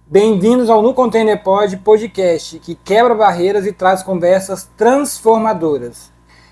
Bem-vindos ao No Container Pod podcast, que quebra barreiras e traz conversas transformadoras.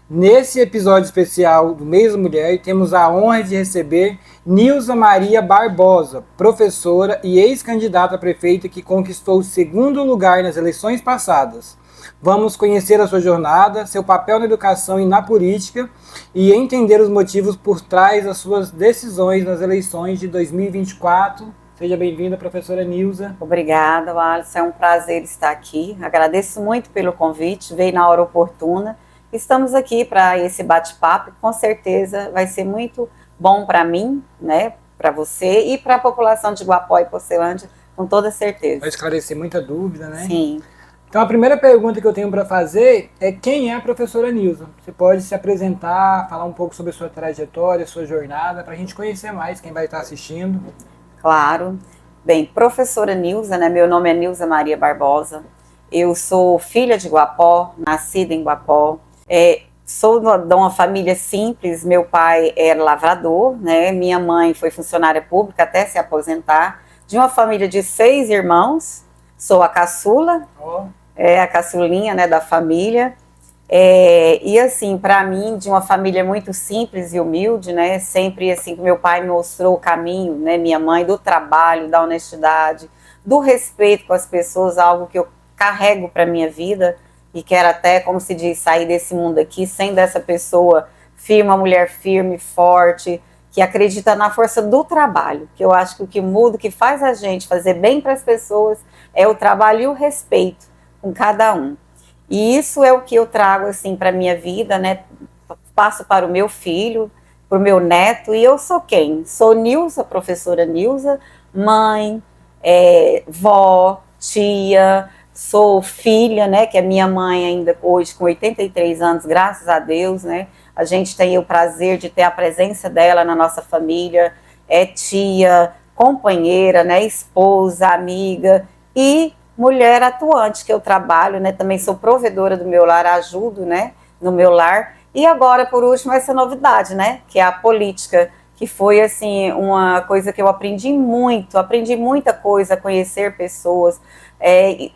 Nesse episódio especial do Mês da Mulher, temos a honra de receber Nilza Maria Barbosa, professora e ex-candidata a prefeita que conquistou o segundo lugar nas eleições passadas. Vamos conhecer a sua jornada, seu papel na educação e na política e entender os motivos por trás das suas decisões nas eleições de 2024. Seja bem-vinda, professora Nilza. Obrigada, Alisson. É um prazer estar aqui. Agradeço muito pelo convite, veio na hora oportuna. Estamos aqui para esse bate-papo, que com certeza vai ser muito bom para mim, né, para você e para a população de Guapó e Porcelândia, com toda certeza. Vai esclarecer muita dúvida, né? Sim. Então a primeira pergunta que eu tenho para fazer é quem é a professora Nilza? Você pode se apresentar, falar um pouco sobre a sua trajetória, sua jornada, para a gente conhecer mais quem vai estar assistindo. Claro. Bem, professora Nilza, né? Meu nome é Nilza Maria Barbosa. Eu sou filha de Guapó, nascida em Guapó. Sou de uma família simples. Meu pai era lavrador, né? Minha mãe foi funcionária pública até se aposentar. De uma família de 6 irmãos. Sou a caçula, a caçulinha, né, da família. E assim, para mim, de uma família muito simples e humilde, né, sempre assim, meu pai me mostrou o caminho, né, minha mãe, do trabalho, da honestidade, do respeito com as pessoas, algo que eu carrego para minha vida e quero até, como se diz, sair desse mundo aqui, sendo essa pessoa firme, uma mulher firme, forte, que acredita na força do trabalho, que eu acho que o que muda, o que faz a gente fazer bem para as pessoas é o trabalho e o respeito com cada um. E isso é o que eu trago assim para minha vida, né? Passo para o meu filho, para o meu neto. E eu sou quem? Sou Nilza, professora Nilza, mãe, vó, tia, sou filha, né? Que é minha mãe ainda hoje com 83 anos, graças a Deus, né? A gente tem o prazer de ter a presença dela na nossa família. É tia, companheira, né? Esposa, amiga e mulher atuante que eu trabalho, né? Também sou provedora do meu lar, ajudo, né? No meu lar. E agora, por último, essa novidade, né? Que é a política, que foi, assim, uma coisa que eu aprendi muita coisa, a conhecer pessoas,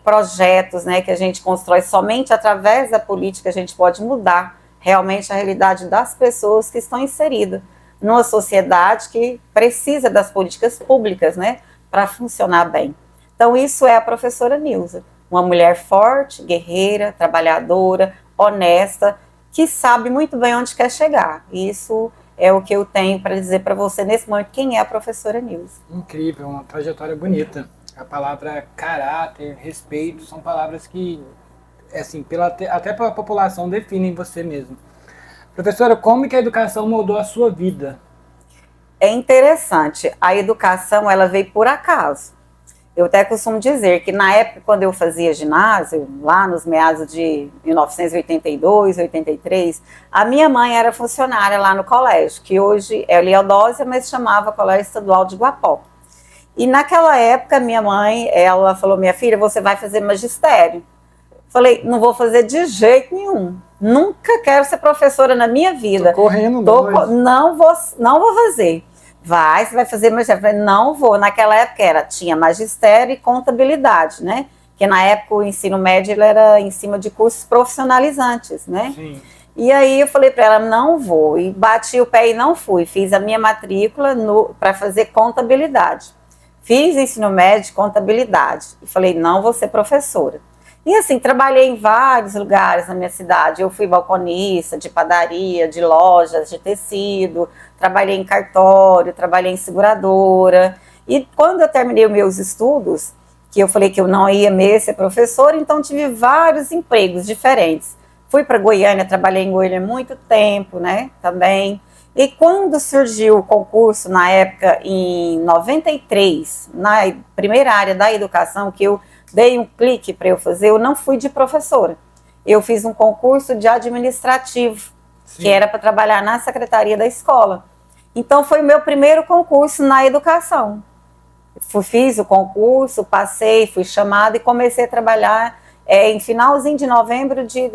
projetos, né? Que a gente constrói somente através da política, a gente pode mudar realmente a realidade das pessoas que estão inseridas numa sociedade que precisa das políticas públicas, né? Para funcionar bem. Então, isso é a professora Nilza, uma mulher forte, guerreira, trabalhadora, honesta, que sabe muito bem onde quer chegar. Isso é o que eu tenho para dizer para você nesse momento, quem é a professora Nilza. Incrível, uma trajetória bonita. A palavra caráter, respeito, são palavras que, assim, até pela população, definem você mesmo. Professora, como que a educação moldou a sua vida? É interessante, a educação ela veio por acaso. Eu até costumo dizer que na época, quando eu fazia ginásio, lá nos meados de 1982, 83, a minha mãe era funcionária lá no colégio, que hoje é Leodósia, mas chamava Colégio Estadual de Guapó. E naquela época, minha mãe, ela falou, minha filha, você vai fazer magistério. Falei, não vou fazer de jeito nenhum. Nunca quero ser professora na minha vida. Tô correndo não vou fazer. Você vai fazer magistério? Eu falei, não vou. Naquela época tinha magistério e contabilidade, né? Porque na época o ensino médio ele era em cima de cursos profissionalizantes, né? Sim. E aí eu falei para ela, não vou. E bati o pé e não fui. Fiz a minha matrícula para fazer contabilidade. Fiz ensino médio, contabilidade. E falei, não vou ser professora. E assim, trabalhei em vários lugares na minha cidade. Eu fui balconista de padaria, de lojas, de tecido, trabalhei em cartório, trabalhei em seguradora. E quando eu terminei os meus estudos, que eu falei que eu não ia mesmo ser professora, então tive vários empregos diferentes. Fui para Goiânia, trabalhei em Goiânia há muito tempo, né, também. E quando surgiu o concurso, na época, em 93, na primeira área da educação, que eu dei um clique para eu fazer, eu não fui de professora. Eu fiz um concurso de administrativo, Sim. que era para trabalhar na secretaria da escola. Então, foi o meu primeiro concurso na educação. Fiz o concurso, passei, fui chamada e comecei a trabalhar em finalzinho de novembro de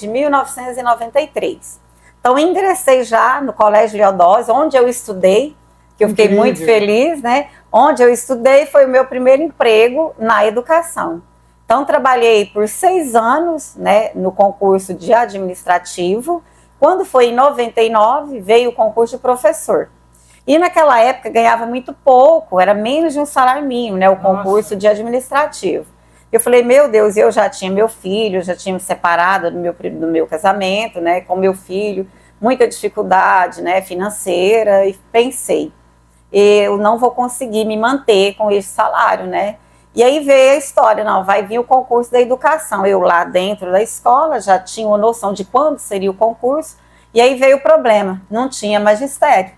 1993. Então, ingressei já no Colégio Leodósio, onde eu estudei, que eu fiquei muito feliz, né? Onde eu estudei foi o meu primeiro emprego na educação. Então, trabalhei por 6 anos, né, no concurso de administrativo. Quando foi em 99, veio o concurso de professor. E naquela época ganhava muito pouco, era menos de um salário mínimo, né, o concurso de administrativo. Eu falei, meu Deus, eu já tinha meu filho, já tinha me separado do meu casamento, né, com meu filho, muita dificuldade, né, financeira, e pensei, eu não vou conseguir me manter com esse salário, né. E aí veio a história, não, vai vir o concurso da educação. Eu lá dentro da escola já tinha uma noção de quando seria o concurso, e aí veio o problema, não tinha magistério.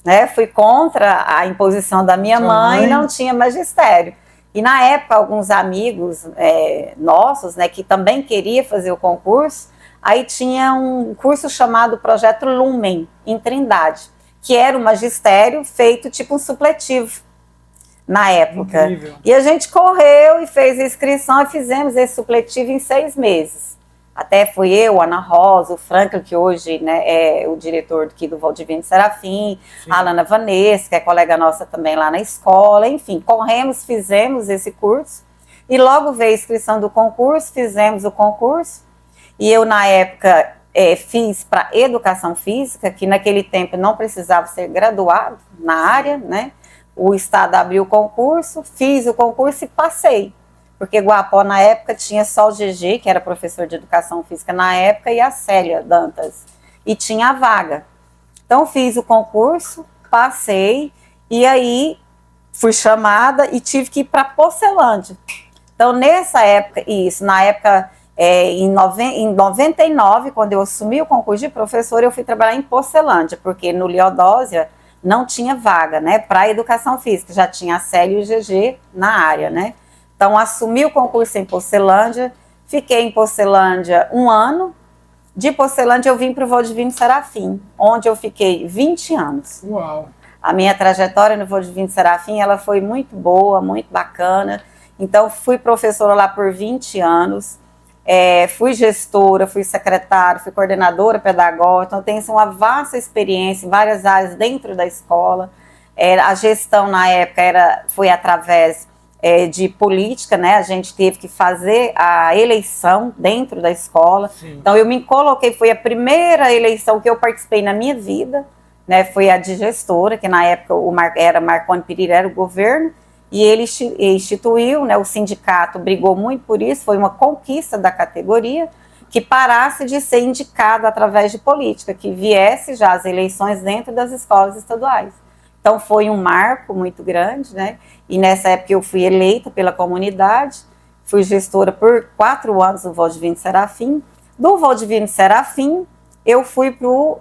Né, fui contra a imposição da minha mãe, não tinha magistério. E na época, alguns amigos nossos, né, que também queria fazer o concurso, aí tinha um curso chamado Projeto Lumen, em Trindade, que era um magistério feito tipo um supletivo, na época. Incrível. E a gente correu e fez a inscrição e fizemos esse supletivo em 6 meses. Até fui eu, Ana Rosa, o Franklin, que hoje, né, é o diretor aqui do Valdivino Serafim, sim, a Alana Vanessa, que é colega nossa também lá na escola, enfim, corremos, fizemos esse curso, e logo veio a inscrição do concurso, fizemos o concurso, e eu na época fiz para educação física, que naquele tempo não precisava ser graduado na área, né, o estado abriu o concurso, fiz o concurso e passei. Porque Guapó, na época, tinha só o GG, que era professor de educação física na época, e a Célia Dantas. E tinha a vaga. Então, fiz o concurso, passei, e aí fui chamada e tive que ir para Porcelândia. Então, nessa época, na época, em 99, quando eu assumi o concurso de professor, eu fui trabalhar em Porcelândia, porque no Leodósia não tinha vaga, né, para educação física, já tinha a Célia e o GG na área, né. Então, assumi o concurso em Porcelândia, fiquei em Porcelândia 1 ano, de Porcelândia eu vim para o Valdivino Serafim, onde eu fiquei 20 anos. Uau! A minha trajetória no Valdivino Serafim, ela foi muito boa, muito bacana, então fui professora lá por 20 anos, fui gestora, fui secretária, fui coordenadora pedagógica, então tenho uma vasta experiência em várias áreas dentro da escola. A gestão na época foi através de política, né? A gente teve que fazer a eleição dentro da escola. Sim. Então eu me coloquei, foi a primeira eleição que eu participei na minha vida, né? Foi a de gestora, que na época era Marconi Pereira, era o governo, e ele instituiu, né? O sindicato brigou muito por isso, foi uma conquista da categoria, que parasse de ser indicado através de política, que viesse já as eleições dentro das escolas estaduais. Então foi um marco muito grande, né? E nessa época eu fui eleita pela comunidade, fui gestora por 4 anos no Valdivino Serafim. Do Valdivino Serafim, eu fui para o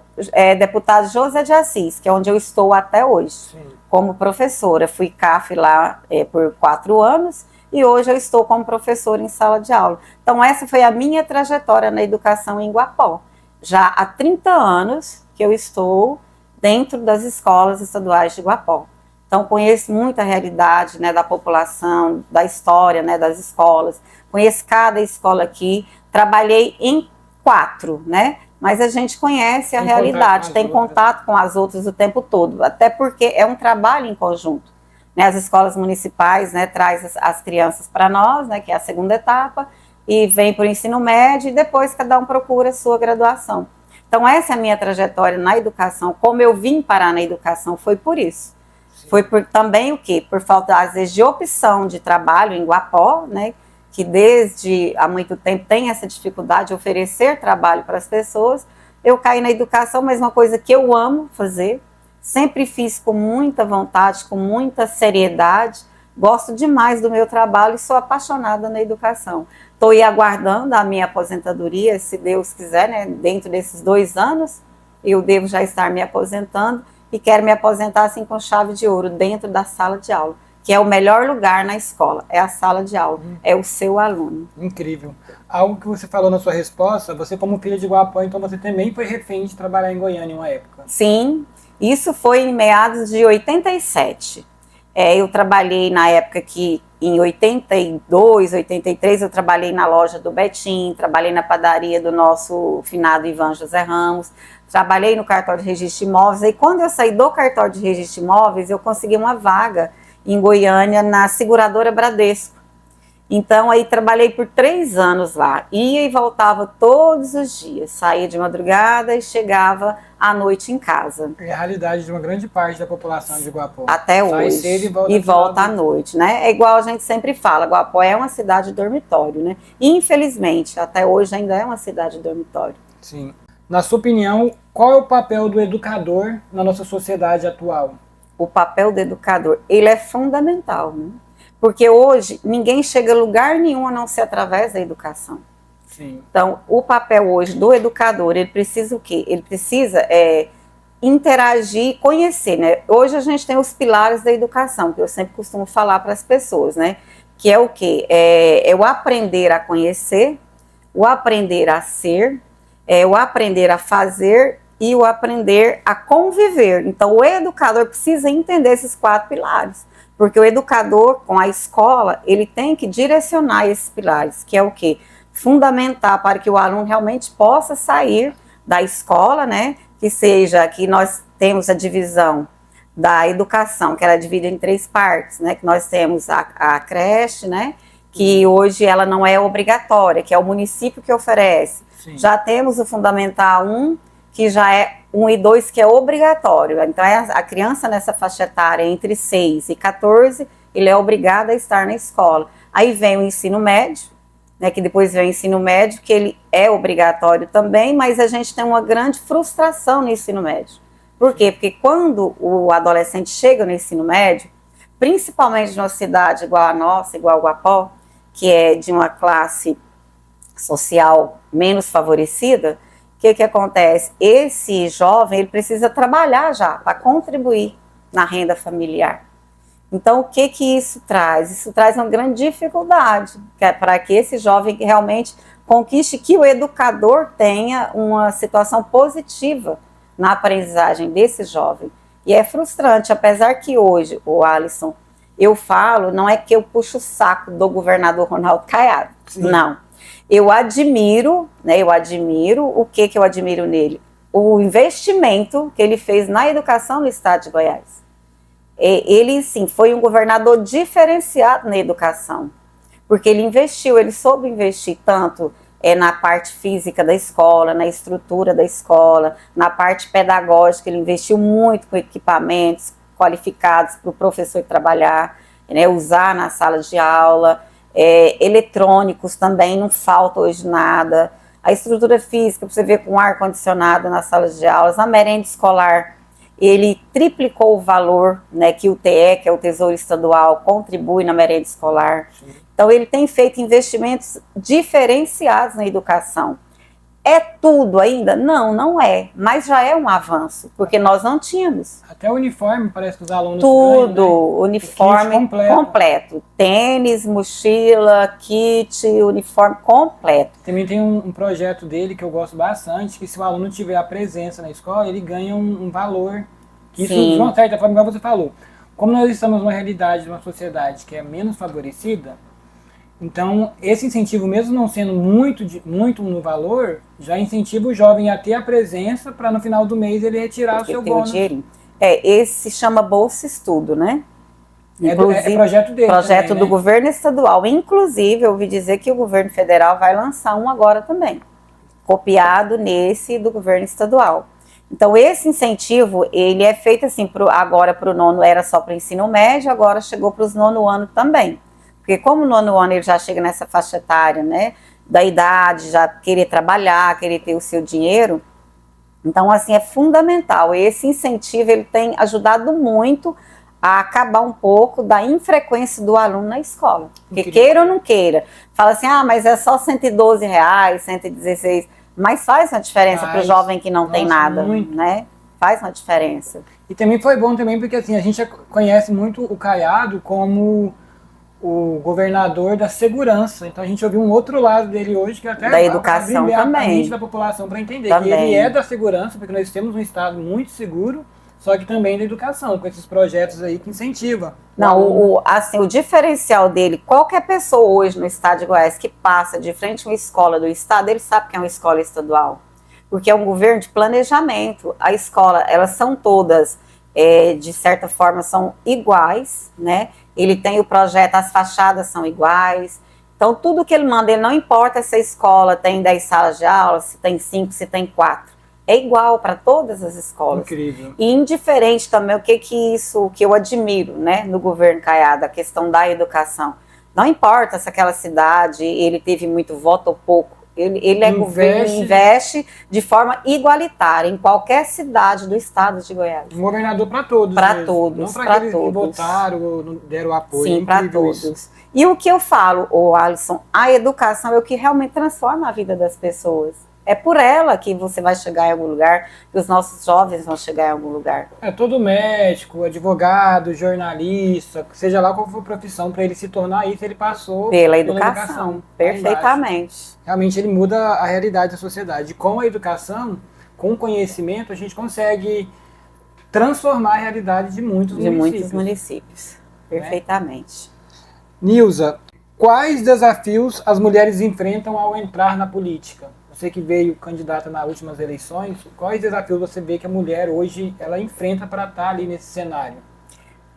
deputado José de Assis, que é onde eu estou até hoje, sim, como professora. Fui CAF lá por 4 anos e hoje eu estou como professora em sala de aula. Então essa foi a minha trajetória na educação em Guapó. Já há 30 anos que eu estou dentro das escolas estaduais de Guapó. Então, conheço muito a realidade, né, da população, da história, né, das escolas. Conheço cada escola aqui. Trabalhei em 4, né? Mas a gente conhece a realidade, tem contato com as outras o tempo todo. Até porque é um trabalho em conjunto. Né? As escolas municipais, né, traz as crianças para nós, né, que é a segunda etapa, e vem para o ensino médio, e depois cada um procura a sua graduação. Então, essa é a minha trajetória na educação. Como eu vim parar na educação, foi por isso. Sim. Foi por também o quê? Por falta, às vezes, de opção de trabalho em Guapó, né? Que desde há muito tempo tem essa dificuldade de oferecer trabalho para as pessoas. Eu caí na educação, mas uma coisa que eu amo fazer. Sempre fiz com muita vontade, com muita seriedade. Gosto demais do meu trabalho e sou apaixonada na educação. Estou aí aguardando a minha aposentadoria, se Deus quiser, né? Dentro desses 2 anos, eu devo já estar me aposentando e quero me aposentar assim com chave de ouro, dentro da sala de aula, que é o melhor lugar na escola, é a sala de aula, é o seu aluno. Incrível. Algo que você falou na sua resposta, você como filha de Guapó, então você também foi refém de trabalhar em Goiânia em uma época. Sim, isso foi em meados de 87. Eu trabalhei na época que, em 82, 83, eu trabalhei na loja do Betim, trabalhei na padaria do nosso finado Ivan José Ramos, trabalhei no cartório de registro de imóveis, e quando eu saí do cartório de registro de imóveis, eu consegui uma vaga em Goiânia, na seguradora Bradesco. Então, aí trabalhei por 3 anos lá, ia e voltava todos os dias, saía de madrugada e chegava à noite em casa. É a realidade de uma grande parte da população de Guapó. Até Sai hoje. cedo E volta à noite, né? É igual a gente sempre fala, Guapó é uma cidade dormitório, né? Infelizmente, até hoje ainda é uma cidade dormitório. Sim. Na sua opinião, qual é o papel do educador na nossa sociedade atual? O papel do educador, ele é fundamental, né? Porque hoje ninguém chega a lugar nenhum a não ser através da educação. Sim. Então, o papel hoje do educador, ele precisa o quê? Ele precisa interagir, conhecer, né? Hoje a gente tem os pilares da educação, que eu sempre costumo falar para as pessoas, né? Que é o quê? É o aprender a conhecer, o aprender a ser, o aprender a fazer e o aprender a conviver. Então, o educador precisa entender esses 4 pilares. Porque o educador, com a escola, ele tem que direcionar esses pilares, que é o quê? Fundamentar para que o aluno realmente possa sair da escola, né? Que nós temos a divisão da educação, que ela é dividida em 3 partes, né? Que nós temos a creche, né? Que hoje ela não é obrigatória, que é o município que oferece. Sim. Já temos o Fundamental 1, que já é 1 e 2, que é obrigatório. Então, a criança nessa faixa etária, entre 6 e 14, ele é obrigado a estar na escola. Aí vem o ensino médio, né, que depois vem o ensino médio, que ele é obrigatório também, mas a gente tem uma grande frustração no ensino médio. Por quê? Porque quando o adolescente chega no ensino médio, principalmente numa cidade igual a nossa, igual a Guapó, que é de uma classe social menos favorecida, o que acontece? Esse jovem, ele precisa trabalhar já para contribuir na renda familiar. Então, o que isso traz? Isso traz uma grande dificuldade para que esse jovem realmente conquiste, que o educador tenha uma situação positiva na aprendizagem desse jovem. E é frustrante, apesar que hoje, o Alisson, eu falo, não é que eu puxo o saco do governador Ronaldo Caiado, não. Eu admiro, né, o que eu admiro nele? O investimento que ele fez na educação no estado de Goiás. Ele, sim, foi um governador diferenciado na educação, porque ele investiu, ele soube investir tanto na parte física da escola, na estrutura da escola, na parte pedagógica, ele investiu muito com equipamentos qualificados para o professor trabalhar, né, usar na sala de aula. Eletrônicos também, não falta hoje nada. A estrutura física, você vê com ar-condicionado nas salas de aulas, a merenda escolar, ele triplicou o valor, né, que o TE, que é o Tesouro Estadual, contribui na merenda escolar. Sim. Então, ele tem feito investimentos diferenciados na educação. É tudo ainda? Não, não é, mas já é um avanço, porque nós não tínhamos. Até o uniforme parece que os alunos tudo, ganham, né? Uniforme completo. Tênis, mochila, kit, uniforme completo. Também tem um projeto dele que eu gosto bastante, que se o aluno tiver a presença na escola, ele ganha um valor. Que isso, de uma certa forma, igual você falou, como nós estamos numa realidade de uma sociedade que é menos favorecida, então, esse incentivo, mesmo não sendo muito no valor, já incentiva o jovem a ter a presença para no final do mês ele retirar o seu bônus. Esse se chama Bolsa Estudo, né? É projeto dele. Projeto também, do governo estadual. Inclusive, eu ouvi dizer que o governo federal vai lançar um agora também, copiado nesse do governo estadual. Então, esse incentivo, ele é feito assim, agora para o nono, era só para o ensino médio, agora chegou para os nono ano também. Porque como o nono ano ele já chega nessa faixa etária, né, da idade, já querer trabalhar, querer ter o seu dinheiro, então assim é fundamental. Esse incentivo ele tem ajudado muito a acabar um pouco da infrequência do aluno na escola. Porque queira ou não queira, fala assim, mas é só R$112, 116, mas faz uma diferença para o jovem que não tem nada, né? Faz uma diferença. E também foi bom também porque assim, a gente conhece muito o Caiado como o governador da segurança. Então a gente ouviu um outro lado dele hoje, que até da educação também, a mente da população para entender também. Que ele é da segurança, porque nós temos um estado muito seguro, só que também na educação, com esses projetos aí que incentivam. Não, assim, o diferencial dele, qualquer pessoa hoje no estado de Goiás que passa de frente a uma escola do estado, ele sabe que é uma escola estadual, porque é um governo de planejamento. A escola, elas são todas, de certa forma, são iguais, né? Ele tem o projeto, as fachadas são iguais, então tudo que ele manda, ele não importa se a escola tem 10 salas de aula, se tem 5, se tem 4. É igual para todas as escolas. Incrível. E indiferente também o que eu admiro, né, no governo Caiado, a questão da educação. Não importa se aquela cidade ele teve muito voto ou pouco, ele é governo, investe de forma igualitária em qualquer cidade do estado de Goiás. Um governador para todos. Para todos. Não para aqueles que votaram ou não deram apoio. Sim, para todos. Isso. E o que eu falo, Alisson, a educação é o que realmente transforma a vida das pessoas. É por ela que você vai chegar em algum lugar, que os nossos jovens vão chegar em algum lugar. Todo médico, advogado, jornalista, seja lá qual for a profissão, para ele se tornar isso, ele passou pela educação. Perfeitamente. Realmente ele muda a realidade da sociedade. Com a educação, com o conhecimento, a gente consegue transformar a realidade de muitos municípios. Perfeitamente. Nilza, quais desafios as mulheres enfrentam ao entrar na política? Você que veio candidata nas últimas eleições, quais desafios você vê que a mulher hoje ela enfrenta para estar ali nesse cenário?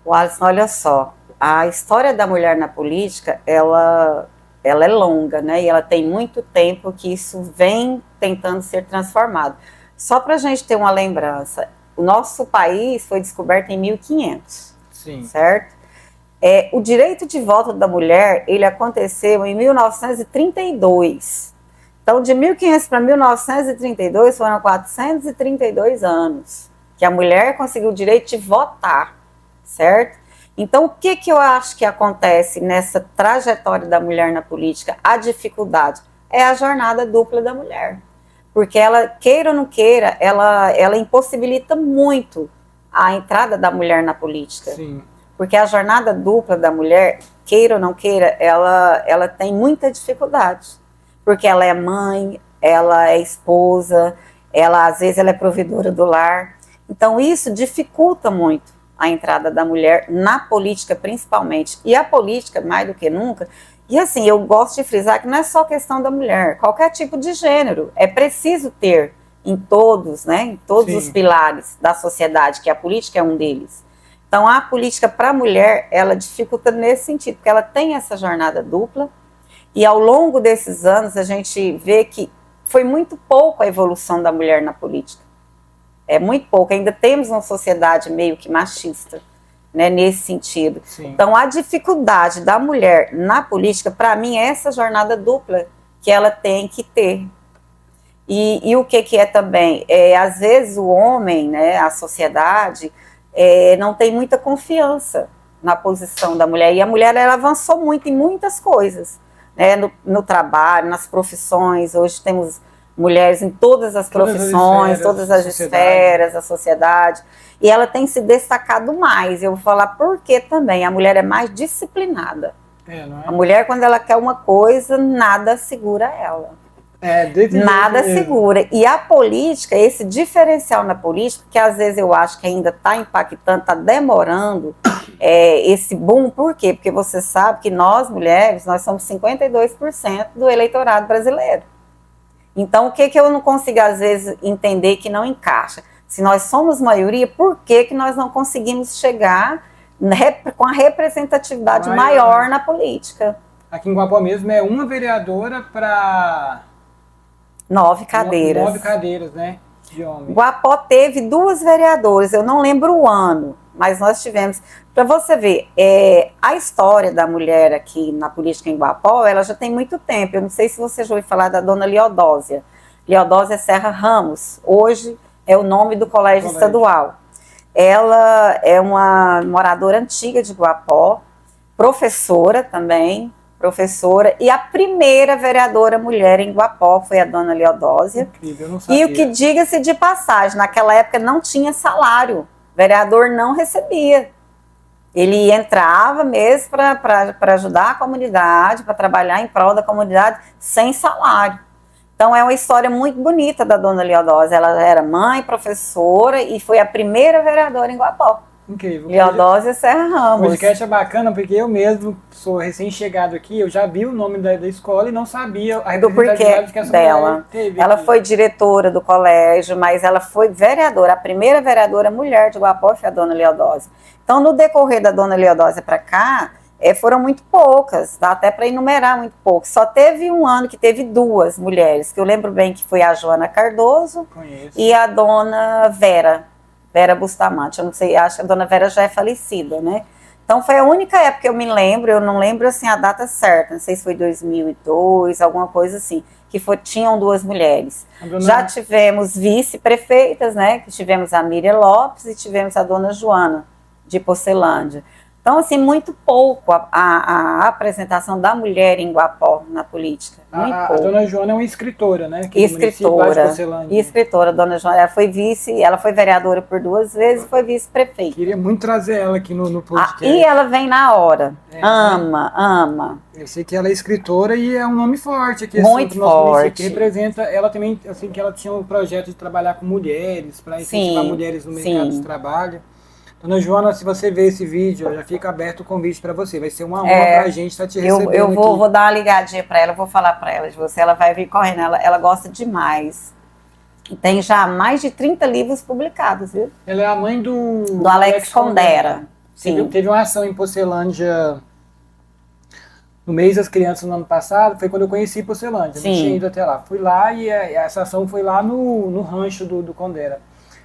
Alisson, olha só, a história da mulher na política, ela é longa, né? E ela tem muito tempo que isso vem tentando ser transformado. Só para a gente ter uma lembrança, o nosso país foi descoberto em 1500, sim, certo? O direito de voto da mulher, ele aconteceu em 1932. Então, de 1500 para 1932, foram 432 anos que a mulher conseguiu o direito de votar, certo? Então, o que eu acho que acontece nessa trajetória da mulher na política? A dificuldade é a jornada dupla da mulher. Porque ela, queira ou não queira, ela impossibilita muito a entrada da mulher na política. Sim. Porque a jornada dupla da mulher, queira ou não queira, ela tem muita dificuldade. Porque ela é mãe, ela é esposa, às vezes ela é provedora do lar. Então isso dificulta muito a entrada da mulher na política principalmente. E a política, mais do que nunca, e assim, eu gosto de frisar que não é só questão da mulher, qualquer tipo de gênero, é preciso ter em todos, né, em todos os pilares da sociedade, que a política é um deles. Então a política para a mulher, ela dificulta nesse sentido, porque ela tem essa jornada dupla. E ao longo desses anos a gente vê que foi muito pouco a evolução da mulher na política. É muito pouco, ainda temos uma sociedade meio que machista, né, nesse sentido. Sim. Então a dificuldade da mulher na política, para mim, é essa jornada dupla que ela tem que ter. E o que é também? Às vezes o homem, né, a sociedade, não tem muita confiança na posição da mulher. E a mulher, ela avançou muito em muitas coisas. No trabalho, nas profissões, hoje temos mulheres em todas as profissões, todas as esferas, a sociedade, e ela tem se destacado mais. Eu vou falar por quê também, a mulher é mais disciplinada. Não é? A mulher, quando ela quer uma coisa, nada segura ela. Nada segura. E a política, esse diferencial na política, que às vezes eu acho que ainda está impactando, está demorando esse boom. Por quê? Porque você sabe que nós, mulheres, nós somos 52% do eleitorado brasileiro. Então, o que eu não consigo, às vezes, entender que não encaixa? Se nós somos maioria, por que nós não conseguimos chegar com a representatividade maior na política? Aqui em Guapó mesmo é uma vereadora para 9 cadeiras. 9 cadeiras, né? De homens. Guapó teve 2 vereadoras, eu não lembro o ano, mas nós tivemos. Para você ver, a história da mulher aqui na política em Guapó, ela já tem muito tempo. Eu não sei se você já ouviu falar da dona Leodósia. Leodósia Serra Ramos, hoje é o nome do colégio estadual. Ela é uma moradora antiga de Guapó, professora também, e a primeira vereadora mulher em Guapó foi a dona Leodósia. Incrível, eu não sabia. E o que, diga-se de passagem, naquela época não tinha salário, vereador não recebia. Ele entrava mesmo para ajudar a comunidade, para trabalhar em prol da comunidade, sem salário. Então é uma história muito bonita da dona Leodósia. Ela era mãe, professora e foi a primeira vereadora em Guapó. Incrível. Leodósia Serra O Ramos. podcast é bacana porque eu mesmo sou recém-chegado aqui, eu já vi o nome da escola e não sabia a Do porquê representatividade que essa dela. mulher teve. Ela aqui. foi diretora do colégio, mas ela foi vereadora. A primeira vereadora mulher de Guapó foi a dona Leodósia. Então, no decorrer da dona Leodósia para cá, foram muito poucas, dá até para enumerar muito poucas. Só teve um ano que teve 2 mulheres, que eu lembro bem que foi a Joana Cardoso Conheço. e a dona Vera Bustamante. Eu não sei, acho que a dona Vera já é falecida, né? Então foi a única época que eu me lembro, eu não lembro assim a data certa, não sei se foi 2002, alguma coisa assim, que tinham 2 mulheres. Já tivemos vice-prefeitas, né? Que tivemos a Miriam Lopes e tivemos a dona Joana de Porcelândia. Então, assim, muito pouco a apresentação da mulher em Guapó na política. Muito A pouco. dona Joana é uma escritora, né? Escritora, dona Joana. Ela foi ela foi vereadora por 2 vezes e foi vice-prefeita. Queria muito trazer ela aqui no podcast. E ela vem na hora. Ama. Eu sei que ela é escritora e é um nome forte aqui. Muito no nosso município, que forte. representa, ela também, assim, que ela tinha um projeto de trabalhar com mulheres, para incentivar mulheres no mercado de trabalho. Dona Joana, se você ver esse vídeo, já fica aberto o convite para você. Vai ser uma honra para a gente estar te recebendo eu vou, aqui. vou dar uma ligadinha para ela, vou falar para ela de você. Ela vai vir correndo, ela gosta demais. E tem já mais de 30 livros publicados, viu? Ela é a mãe do Alex Condera. Sim. Teve uma ação em Porcelândia no mês das crianças no ano passado, foi quando eu conheci Porcelândia. Não tinha ido até lá. Fui lá e essa ação foi lá no rancho do Condera.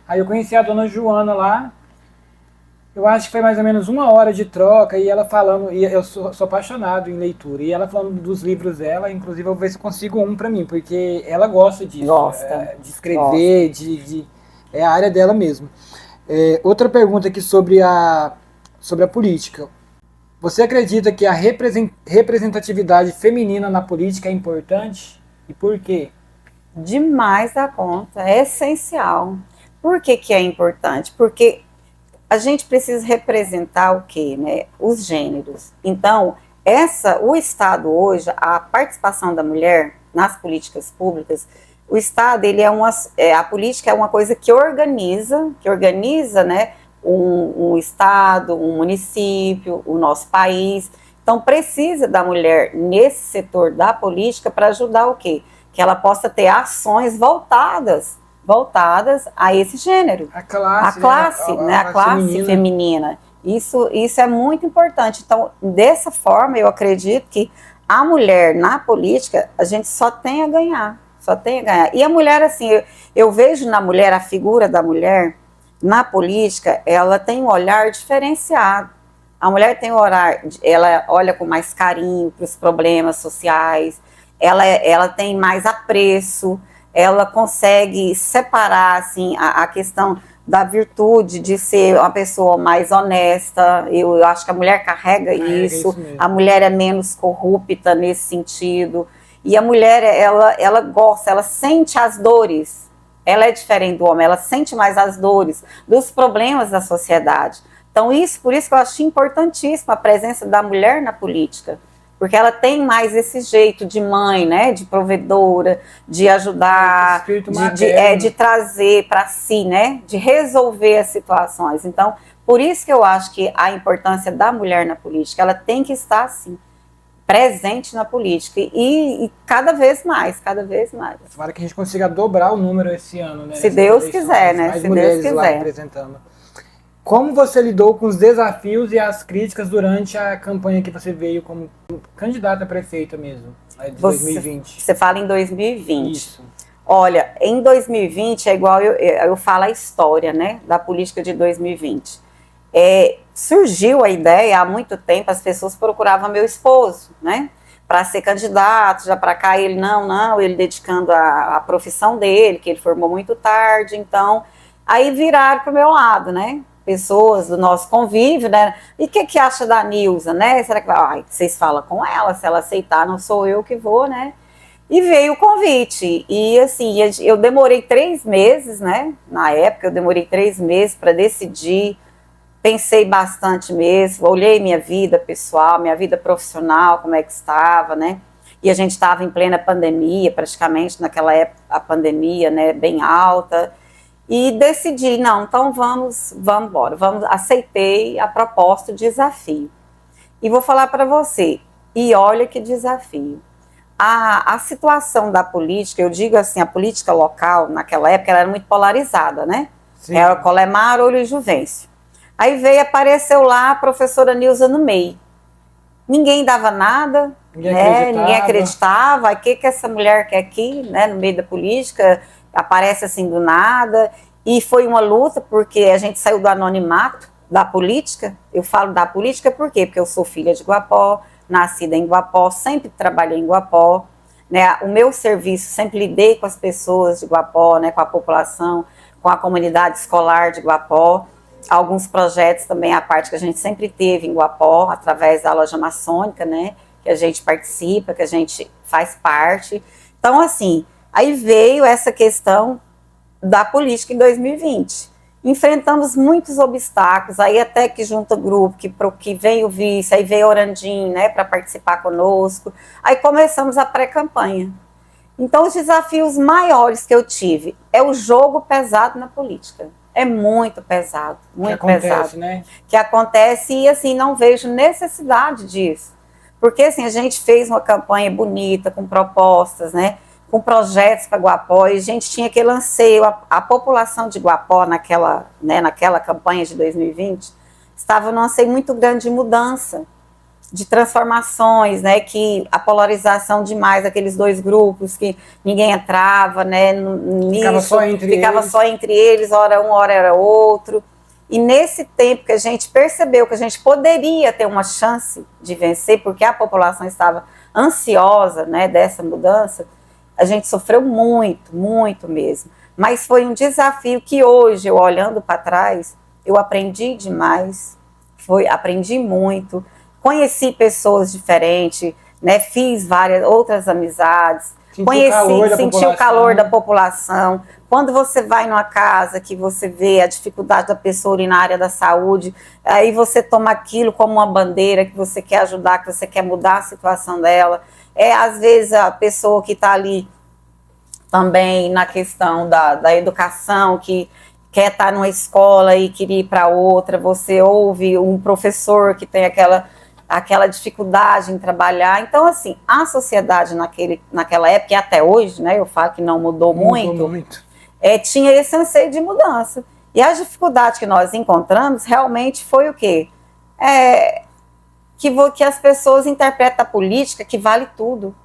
Aí eu conheci a dona Joana lá. Eu acho que foi mais ou menos 1 hora de troca e ela falando, e eu sou apaixonado em leitura, e ela falando dos livros dela, inclusive eu vou ver se eu consigo um para mim, porque ela gosta disso, de escrever, é a área dela mesmo. Outra pergunta aqui sobre a política. Você acredita que a representatividade feminina na política é importante? E por quê? Demais da conta, é essencial. Por que é importante? Porque a gente precisa representar o quê, né? Os gêneros. Então, o Estado hoje, a participação da mulher nas políticas públicas, o Estado, a política é uma coisa que organiza, né, um Estado, um município, o nosso país. Então, precisa da mulher nesse setor da política para ajudar o quê? Que ela possa ter ações voltadas a esse gênero. A classe feminina. Isso é muito importante. Então, dessa forma, eu acredito que a mulher na política, a gente só tem a ganhar. E a mulher, assim, eu vejo na mulher, a figura da mulher na política, ela tem um olhar diferenciado. A mulher tem um olhar, ela olha com mais carinho para os problemas sociais, ela tem mais apreço, ela consegue separar assim, a questão da virtude de ser uma pessoa mais honesta. Eu acho que a mulher carrega isso a mulher é menos corrupta nesse sentido. E a mulher, ela gosta, ela sente as dores. Ela é diferente do homem, ela sente mais as dores dos problemas da sociedade. Então, por isso que eu acho importantíssima a presença da mulher na política. Porque ela tem mais esse jeito de mãe, né, de provedora, de ajudar, de trazer para si, né, de resolver as situações. Então, por isso que eu acho que a importância da mulher na política, ela tem que estar, assim, presente na política e cada vez mais. Tomara que a gente consiga dobrar o número esse ano, né? Se Deus quiser, né? Se Deus quiser. Lá representando. Como você lidou com os desafios e as críticas durante a campanha que você veio como candidata a prefeita mesmo, de 2020? Você fala em 2020. Isso. Olha, em 2020 é igual eu falo a história, né, da política de 2020. Surgiu a ideia, há muito tempo as pessoas procuravam meu esposo, né, para ser candidato, já para cá ele ele dedicando a profissão dele, que ele formou muito tarde, então, aí viraram para o meu lado, né, pessoas do nosso convívio, né, e o que acha da Nilza, né, será que vocês falam com ela, se ela aceitar, não sou eu que vou, né, e veio o convite, e assim, eu demorei 3 meses, né, na época eu demorei 3 meses para decidir, pensei bastante mesmo, olhei minha vida pessoal, minha vida profissional, como é que estava, né, e a gente estava em plena pandemia, praticamente naquela época a pandemia, né, bem alta, e decidi, não, então vamos embora, aceitei a proposta, o desafio. E vou falar para você, e olha que desafio. A situação da política, eu digo assim, a política local, naquela época, ela era muito polarizada, né? Sim. Era Colemar, Olho e Juvencio. Aí apareceu lá a professora Nilza no meio. Ninguém dava nada, ninguém acreditava. O que essa mulher quer aqui, né, no meio da política? Aparece assim do nada. E foi uma luta, porque a gente saiu do anonimato da política. Eu falo da política por quê? Porque eu sou filha de Guapó, nascida em Guapó, sempre trabalhei em Guapó, né? O meu serviço, sempre lidei com as pessoas de Guapó, né, com a população, com a comunidade escolar de Guapó. Alguns projetos também, a parte que a gente sempre teve em Guapó, através da loja maçônica, né, que a gente participa, que a gente faz parte. Então, assim, aí veio essa questão da política em 2020. Enfrentamos muitos obstáculos, aí até que junta grupo, que vem o vice, aí veio Orandim, né, para participar conosco. Aí começamos a pré-campanha. Então, os desafios maiores que eu tive é o jogo pesado na política. É muito pesado, muito pesado. Né? Que acontece e, assim, não vejo necessidade disso. Porque, assim, a gente fez uma campanha bonita, com propostas, né, com projetos para Guapó, e a gente tinha aquele anseio. A população de Guapó, naquela campanha de 2020, estava num anseio muito grande de mudança, de transformações, né, que a polarização demais, aqueles dois grupos que ninguém entrava, né, ficava só entre eles, hora um, hora era outro. E nesse tempo que a gente percebeu que a gente poderia ter uma chance de vencer, porque a população estava ansiosa, né, dessa mudança, a gente sofreu muito, muito mesmo. Mas foi um desafio que hoje, eu olhando para trás, eu aprendi demais, aprendi muito, conheci pessoas diferentes, né, fiz várias outras amizades, senti o calor da população. Quando você vai numa casa que você vê a dificuldade da pessoa ali na área da saúde, aí você toma aquilo como uma bandeira que você quer ajudar, que você quer mudar a situação dela. Às vezes a pessoa que está ali também na questão da educação, que quer estar numa escola e queria ir para outra, você ouve um professor que tem aquela dificuldade em trabalhar. Então, assim, a sociedade naquela época, e até hoje, né, eu falo que não mudou muito. Tinha esse anseio de mudança. E a dificuldade que nós encontramos realmente foi o quê? Que as pessoas interpretam a política que vale tudo.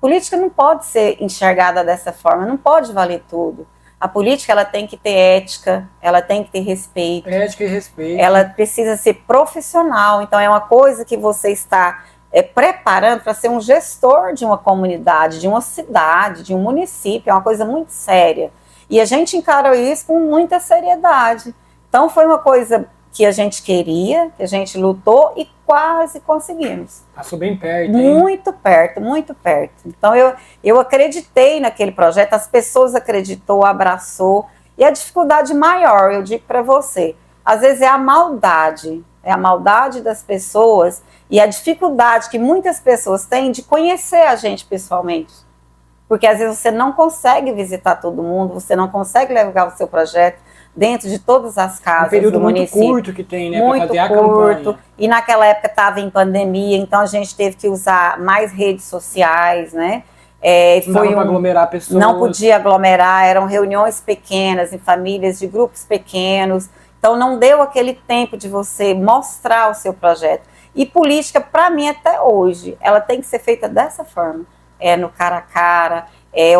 Política não pode ser enxergada dessa forma, não pode valer tudo. A política, ela tem que ter ética, ela tem que ter respeito. Ética e respeito. Ela precisa ser profissional, então é uma coisa que você está preparando para ser um gestor de uma comunidade, de uma cidade, de um município, é uma coisa muito séria. E a gente encarou isso com muita seriedade. Então foi uma coisa que a gente queria, que a gente lutou e quase conseguimos. Passou bem perto, hein? Muito perto, muito perto. Então eu acreditei naquele projeto, as pessoas acreditou, abraçou. E a dificuldade maior, eu digo para você, às vezes é a maldade das pessoas e a dificuldade que muitas pessoas têm de conhecer a gente pessoalmente. Porque às vezes você não consegue visitar todo mundo, você não consegue levar o seu projeto dentro de todas as casas do município. Muito curto que tem, né, para fazer a campanha. E naquela época estava em pandemia, então a gente teve que usar mais redes sociais, né? Não aglomerar pessoas. Não podia aglomerar, eram reuniões pequenas, em famílias de grupos pequenos. Então não deu aquele tempo de você mostrar o seu projeto. E política, para mim, até hoje, ela tem que ser feita dessa forma. No cara a cara,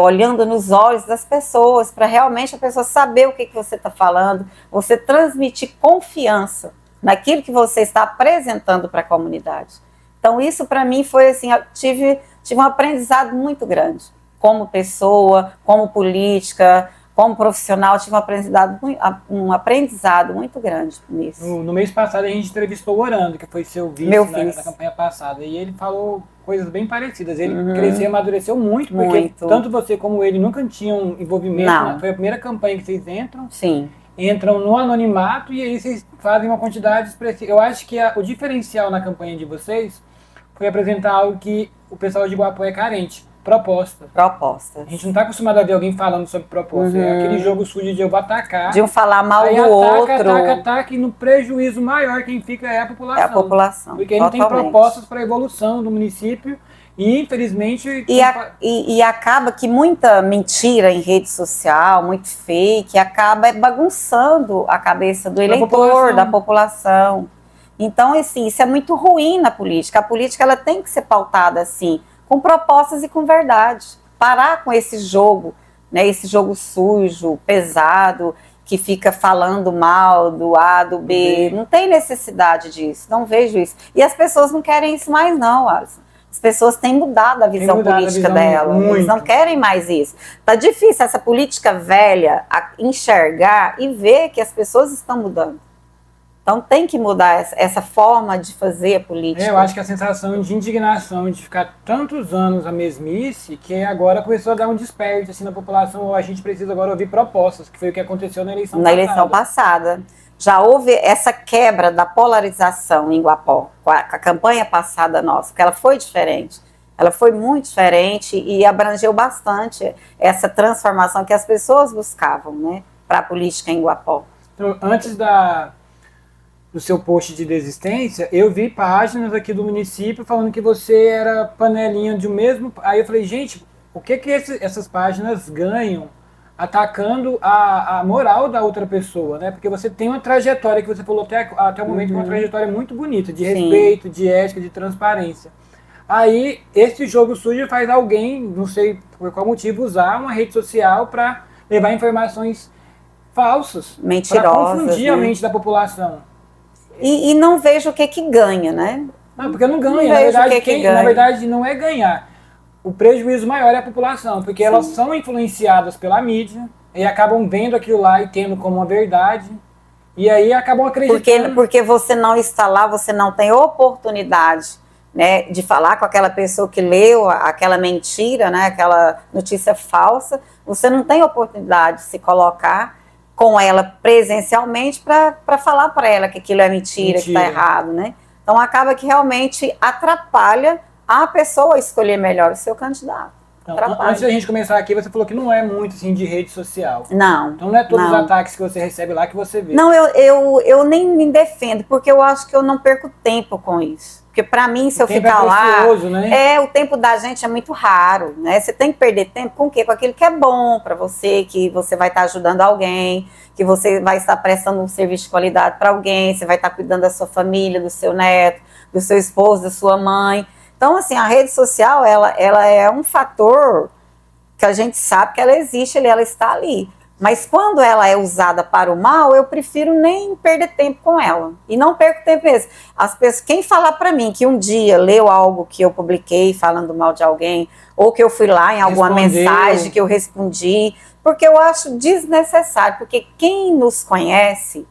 olhando nos olhos das pessoas, para realmente a pessoa saber o que você está falando, você transmitir confiança naquilo que você está apresentando para a comunidade. Então isso para mim foi assim, eu tive um aprendizado muito grande, como pessoa, como política, como profissional, tive um aprendizado muito grande nisso. No mês passado a gente entrevistou o Orando, que foi seu vice na campanha passada, e ele falou coisas bem parecidas. Ele cresceu e amadureceu muito, porque tanto você como ele nunca tinham envolvimento. Foi a primeira campanha que vocês entram. Sim. Entram no anonimato e aí vocês fazem uma quantidade expressiva. Eu acho que o diferencial na campanha de vocês foi apresentar algo que o pessoal de Iguapu é carente. Proposta. Propostas. A gente não está acostumado a ver alguém falando sobre proposta. É aquele jogo sujo de eu vou atacar. De um falar mal aí do outro. Ataca, e no prejuízo maior quem fica é a população. É a população. Porque não tem propostas para a evolução do município e, infelizmente... E acaba que muita mentira em rede social, muito fake, acaba bagunçando a cabeça do eleitor, da população. Então, assim, isso é muito ruim na política. A política ela tem que ser pautada assim, com propostas e com verdade. Parar com esse jogo, né, esse jogo sujo, pesado, que fica falando mal do A, do B. Não tem necessidade disso, não vejo isso. E as pessoas não querem isso mais não, Alisson. As pessoas têm mudado a visão política dela. Eles não querem mais isso. Tá difícil essa política velha enxergar e ver que as pessoas estão mudando. Então tem que mudar essa forma de fazer a política. Eu acho que a sensação de indignação de ficar tantos anos a mesmice, que agora começou a dar um desperto assim, na população, a gente precisa agora ouvir propostas, que foi o que aconteceu na eleição passada. Na eleição passada. Já houve essa quebra da polarização em Iguapó, com a campanha passada nossa, porque ela foi diferente. Ela foi muito diferente e abrangeu bastante essa transformação que as pessoas buscavam, né, para a política em Iguapó. Então, antes do seu post de desistência, eu vi páginas aqui do município falando que você era panelinha de um mesmo... Aí eu falei, gente, o que essas páginas ganham atacando a moral da outra pessoa, né? Porque você tem uma trajetória que você falou até o momento, uma trajetória muito bonita, de respeito, de ética, de transparência. Aí, esse jogo sujo faz alguém, não sei por qual motivo, usar uma rede social para levar informações falsas, mentirosas, para confundir a mente da população. E não vejo o que ganha, né? Não, porque não ganha. Na verdade, não é ganhar. O prejuízo maior é a população, porque elas são influenciadas pela mídia e acabam vendo aquilo lá e tendo como uma verdade. E aí acabam acreditando. Porque você não está lá, você não tem oportunidade, né, de falar com aquela pessoa que leu aquela mentira, né, aquela notícia falsa. Você não tem oportunidade de se colocar com ela presencialmente para falar para ela que aquilo é mentira, que está errado, né? Então acaba que realmente atrapalha a pessoa a escolher melhor o seu candidato. Então, antes da gente começar aqui, você falou que não é muito assim de rede social. Não. Então não é todos os ataques que você recebe lá que você vê. Não, eu nem me defendo, porque eu acho que eu não perco tempo com isso. Porque para mim, se eu ficar lá, né? O tempo da gente é muito raro, né? Você tem que perder tempo com o quê? Com aquilo que é bom para você, que você vai estar ajudando alguém, que você vai estar prestando um serviço de qualidade para alguém, você vai estar cuidando da sua família, do seu neto, do seu esposo, da sua mãe. Então, assim, a rede social, ela é um fator que a gente sabe que ela existe ali, ela está ali. Mas quando ela é usada para o mal, eu prefiro nem perder tempo com ela. E não perco tempo mesmo. As pessoas, quem falar para mim que um dia leu algo que eu publiquei falando mal de alguém, ou que eu fui lá em alguma mensagem que eu respondi, porque eu acho desnecessário, porque quem nos conhece,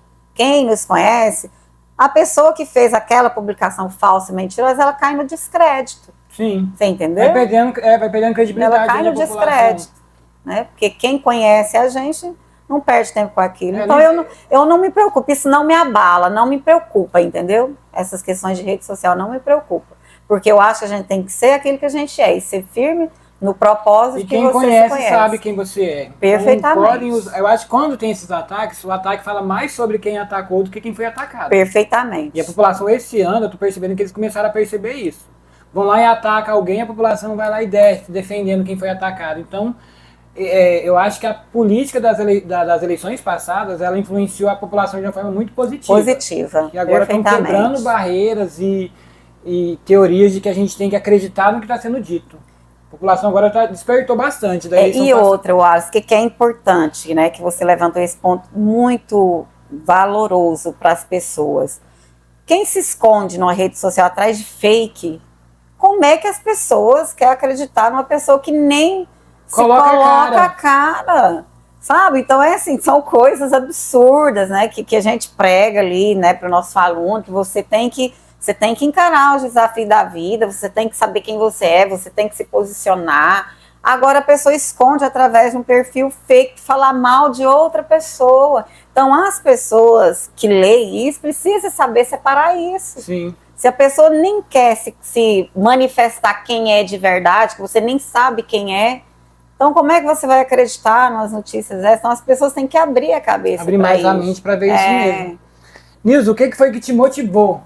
a pessoa que fez aquela publicação falsa e mentirosa, ela cai no descrédito. Sim. Você entendeu? Vai perdendo credibilidade. Ela cai no descrédito. Né? Porque quem conhece a gente não perde tempo com aquilo. Então eu não me preocupo, isso não me abala, não me preocupa, entendeu? Essas questões de rede social não me preocupam. Porque eu acho que a gente tem que ser aquilo que a gente é e ser firme no propósito que você conhece. E quem conhece sabe quem você é. Perfeitamente. Eu acho que quando tem esses ataques, o ataque fala mais sobre quem atacou do que quem foi atacado. Perfeitamente. E a população esse ano, eu tô percebendo que eles começaram a perceber isso. Vão lá e atacam alguém, a população vai lá e desce, defendendo quem foi atacado. Então, eu acho que a política das eleições passadas, ela influenciou a população de uma forma muito positiva. E agora estão quebrando barreiras e teorias de que a gente tem que acreditar no que está sendo dito. A população agora despertou bastante da eleição passada. Outra, Wallace, que é importante, né, que você levantou esse ponto muito valoroso para as pessoas. Quem se esconde numa rede social atrás de fake, como é que as pessoas querem acreditar numa pessoa que nem coloca a cara, sabe? Então assim, são coisas absurdas, né, que a gente prega ali, né, para o nosso aluno, que você tem que encarar os desafios da vida, você tem que saber quem você é, você tem que se posicionar. Agora a pessoa esconde através de um perfil fake, falar mal de outra pessoa. Então as pessoas que leem isso precisam saber separar isso. Sim. Se a pessoa nem quer se manifestar quem é de verdade, que você nem sabe quem é, então como é que você vai acreditar nas notícias dessas? Então as pessoas têm que abrir a cabeça. Abrir mais a mente para ver isso mesmo. Nilza, o que foi que te motivou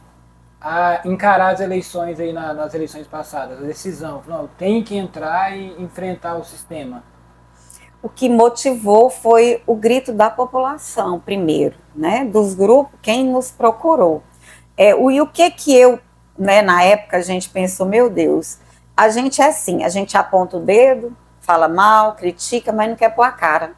a encarar as eleições aí nas eleições passadas? A decisão, não, tem que entrar e enfrentar o sistema. O que motivou foi o grito da população, primeiro, né? Dos grupos, quem nos procurou. E o que eu, né, na época a gente pensou, meu Deus, a gente é assim, a gente aponta o dedo, fala mal, critica, mas não quer pôr a cara,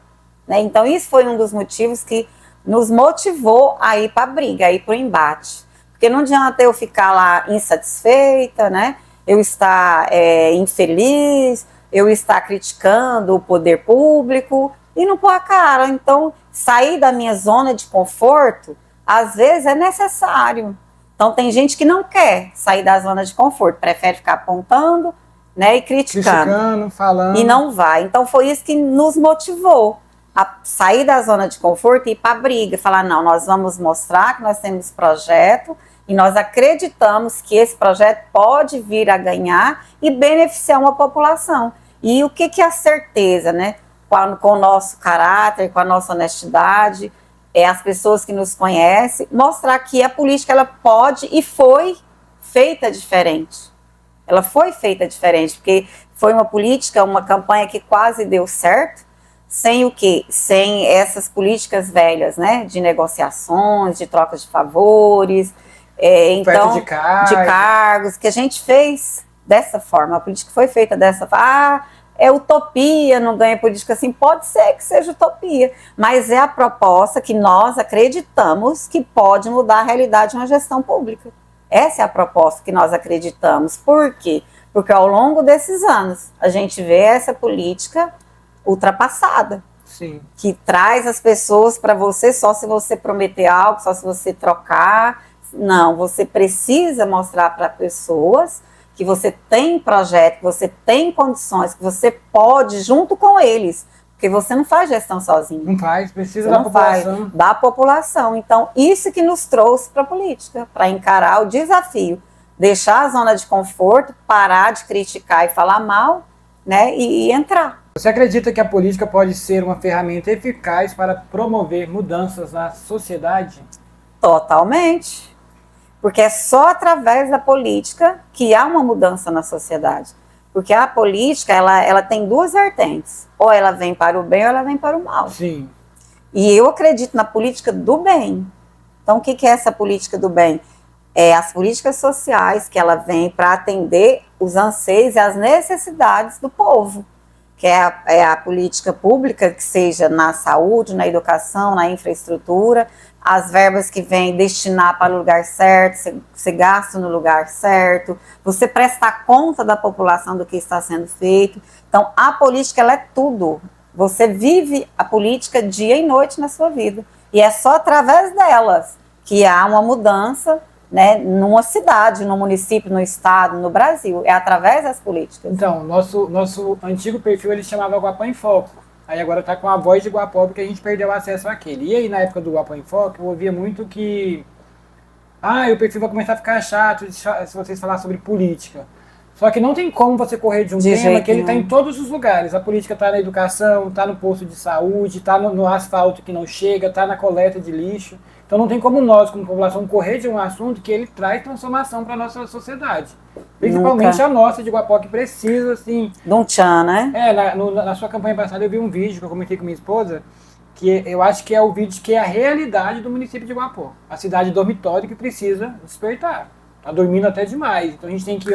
né? Então isso foi um dos motivos que nos motivou a ir para a briga, a ir para o embate. Porque não adianta eu ficar lá insatisfeita, né? Eu estar infeliz, eu estar criticando o poder público e não pôr a cara. Então, sair da minha zona de conforto, às vezes é necessário. Então, tem gente que não quer sair da zona de conforto, prefere ficar apontando, né, e criticando, falando. E não vai. Então, foi isso que nos motivou a sair da zona de conforto e ir para a briga. Falar, não, nós vamos mostrar que nós temos projeto e nós acreditamos que esse projeto pode vir a ganhar e beneficiar uma população. E o que é a certeza, né? Com o nosso caráter, com a nossa honestidade, as pessoas que nos conhecem, mostrar que a política ela pode e foi feita diferente. Ela foi feita diferente, porque foi uma política, uma campanha que quase deu certo, sem o quê? Sem essas políticas velhas, né? De negociações, de troca de favores, então, de cargos, que a gente fez dessa forma, a política foi feita dessa forma. É utopia, não ganha política assim, pode ser que seja utopia, mas é a proposta que nós acreditamos que pode mudar a realidade de uma gestão pública. Essa é a proposta que nós acreditamos. Por quê? Porque ao longo desses anos, a gente vê essa política ultrapassada. Sim. Que traz as pessoas para você só se você prometer algo, só se você trocar. Não, você precisa mostrar para pessoas que você tem projeto, que você tem condições, que você pode junto com eles, porque você não faz gestão sozinho. Não faz, precisa da população. Da população. Então, isso que nos trouxe para a política, para encarar o desafio, deixar a zona de conforto, parar de criticar e falar mal, né, e entrar. Você acredita que a política pode ser uma ferramenta eficaz para promover mudanças na sociedade? Totalmente. Porque é só através da política que há uma mudança na sociedade. Porque a política, ela tem duas vertentes. Ou ela vem para o bem ou ela vem para o mal. Sim. E eu acredito na política do bem. Então, o que é essa política do bem? É as políticas sociais que ela vem para atender os anseios e as necessidades do povo. Que é a política pública, que seja na saúde, na educação, na infraestrutura, as verbas que vêm destinar para o lugar certo, você gasta no lugar certo, você prestar conta da população do que está sendo feito. Então, a política, ela é tudo. Você vive a política dia e noite na sua vida. E é só através delas que há uma mudança, né, numa cidade, no município, no estado, no Brasil. É através das políticas. Então, nosso antigo perfil, ele chamava Guapó em Foco. Aí agora tá com a voz de Guapó, porque a gente perdeu acesso àquele. E aí, na época do Guapó em Foco, eu ouvia muito que... o perfil vai começar a ficar chato se vocês falar sobre política. Só que não tem como você correr de um tema que ele tá em todos os lugares. A política tá na educação, tá no posto de saúde, tá no asfalto que não chega, tá na coleta de lixo. Então não tem como nós, como população, correr de um assunto que ele traz transformação para a nossa sociedade. Principalmente a nossa de Guapó, que precisa, assim... De um tchan, né? Na sua campanha passada eu vi um vídeo que eu comentei com minha esposa, que eu acho que é o vídeo que é a realidade do município de Guapó. A cidade dormitório que precisa despertar. Tá dormindo até demais. Então a gente tem que,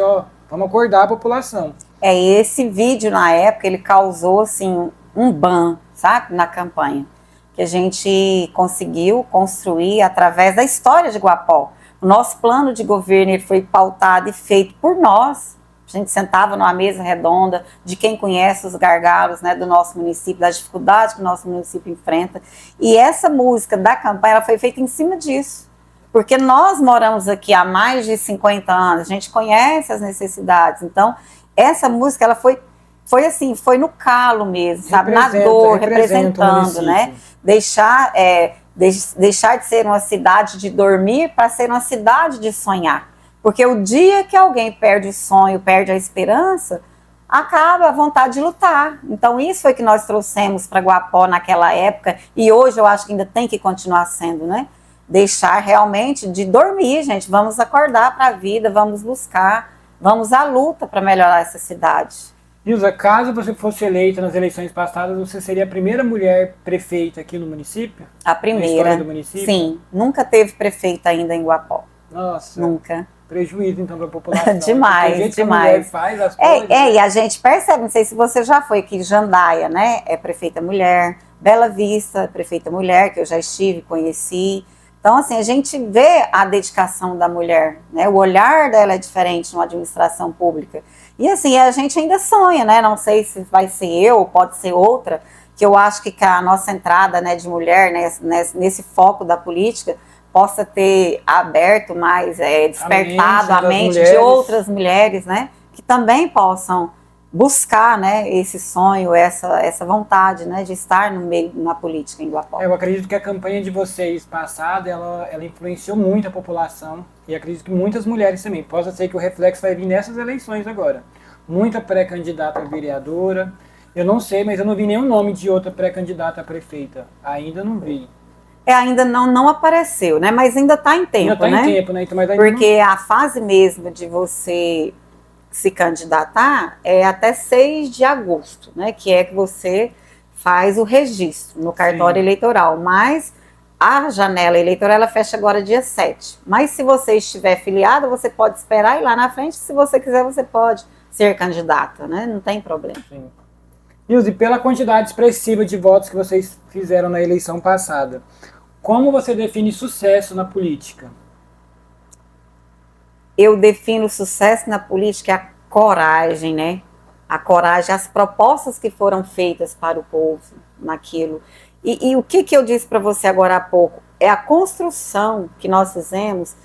vamos acordar a população. Esse vídeo, na época, ele causou, assim, um ban, sabe? Na campanha. Que a gente conseguiu construir através da história de Guapó. O nosso plano de governo ele foi pautado e feito por nós. A gente sentava numa mesa redonda de quem conhece os gargalos, né, do nosso município, da dificuldade que o nosso município enfrenta. E essa música da campanha ela foi feita em cima disso. Porque nós moramos aqui há mais de 50 anos, a gente conhece as necessidades. Então, essa música ela foi assim, foi no calo mesmo, sabe? Na dor, representando, né? Deixar de ser uma cidade de dormir para ser uma cidade de sonhar. Porque o dia que alguém perde o sonho, perde a esperança, acaba a vontade de lutar. Então isso foi que nós trouxemos para Guapó naquela época, e hoje eu acho que ainda tem que continuar sendo, né? Deixar realmente de dormir, gente. Vamos acordar para a vida, vamos buscar, vamos à luta para melhorar essa cidade. Nilza, caso você fosse eleita nas eleições passadas, você seria a primeira mulher prefeita aqui no município? A primeira. Na história do município? Sim, nunca teve prefeita ainda em Guapó. Nossa. Nunca. Prejuízo, então, para a população. Demais, demais. Que a mulher faz as coisas. E a gente percebe, não sei se você já foi aqui, Jandaia, né? É prefeita mulher. Bela Vista, prefeita mulher, que eu já estive, conheci. Então, assim, a gente vê a dedicação da mulher, né? O olhar dela é diferente numa administração pública. E, assim, a gente ainda sonha, né? Não sei se vai ser eu ou pode ser outra, que eu acho que a nossa entrada, né, de mulher, né, nesse foco da política, possa ter aberto mais, despertado a mente de outras mulheres, né? Que também possam buscar, né, esse sonho, essa vontade, né, de estar no meio, na política em Guapó. Eu acredito que a campanha de vocês passada, ela influenciou muito a população, e acredito que muitas mulheres também. Possa ser que o reflexo vai vir nessas eleições agora. Muita pré-candidata a vereadora. Eu não sei, mas eu não vi nenhum nome de outra pré-candidata a prefeita. Ainda não vi. Ainda não apareceu, né, mas ainda está em tempo, ainda né? Está em tempo, né? Então, mas porque a fase mesmo de você se candidatar é até 6 de agosto, né? Que é que você faz o registro no cartório eleitoral. Mas a janela eleitoral ela fecha agora dia 7. Mas se você estiver filiado, você pode esperar e lá na frente, se você quiser, você pode ser candidata, né? Não tem problema. Sim. Nilza, e pela quantidade expressiva de votos que vocês fizeram na eleição passada, como você define sucesso na política? Eu defino sucesso na política a coragem, né? A coragem, as propostas que foram feitas para o povo naquilo. E o que eu disse para você agora há pouco? É a construção que nós fizemos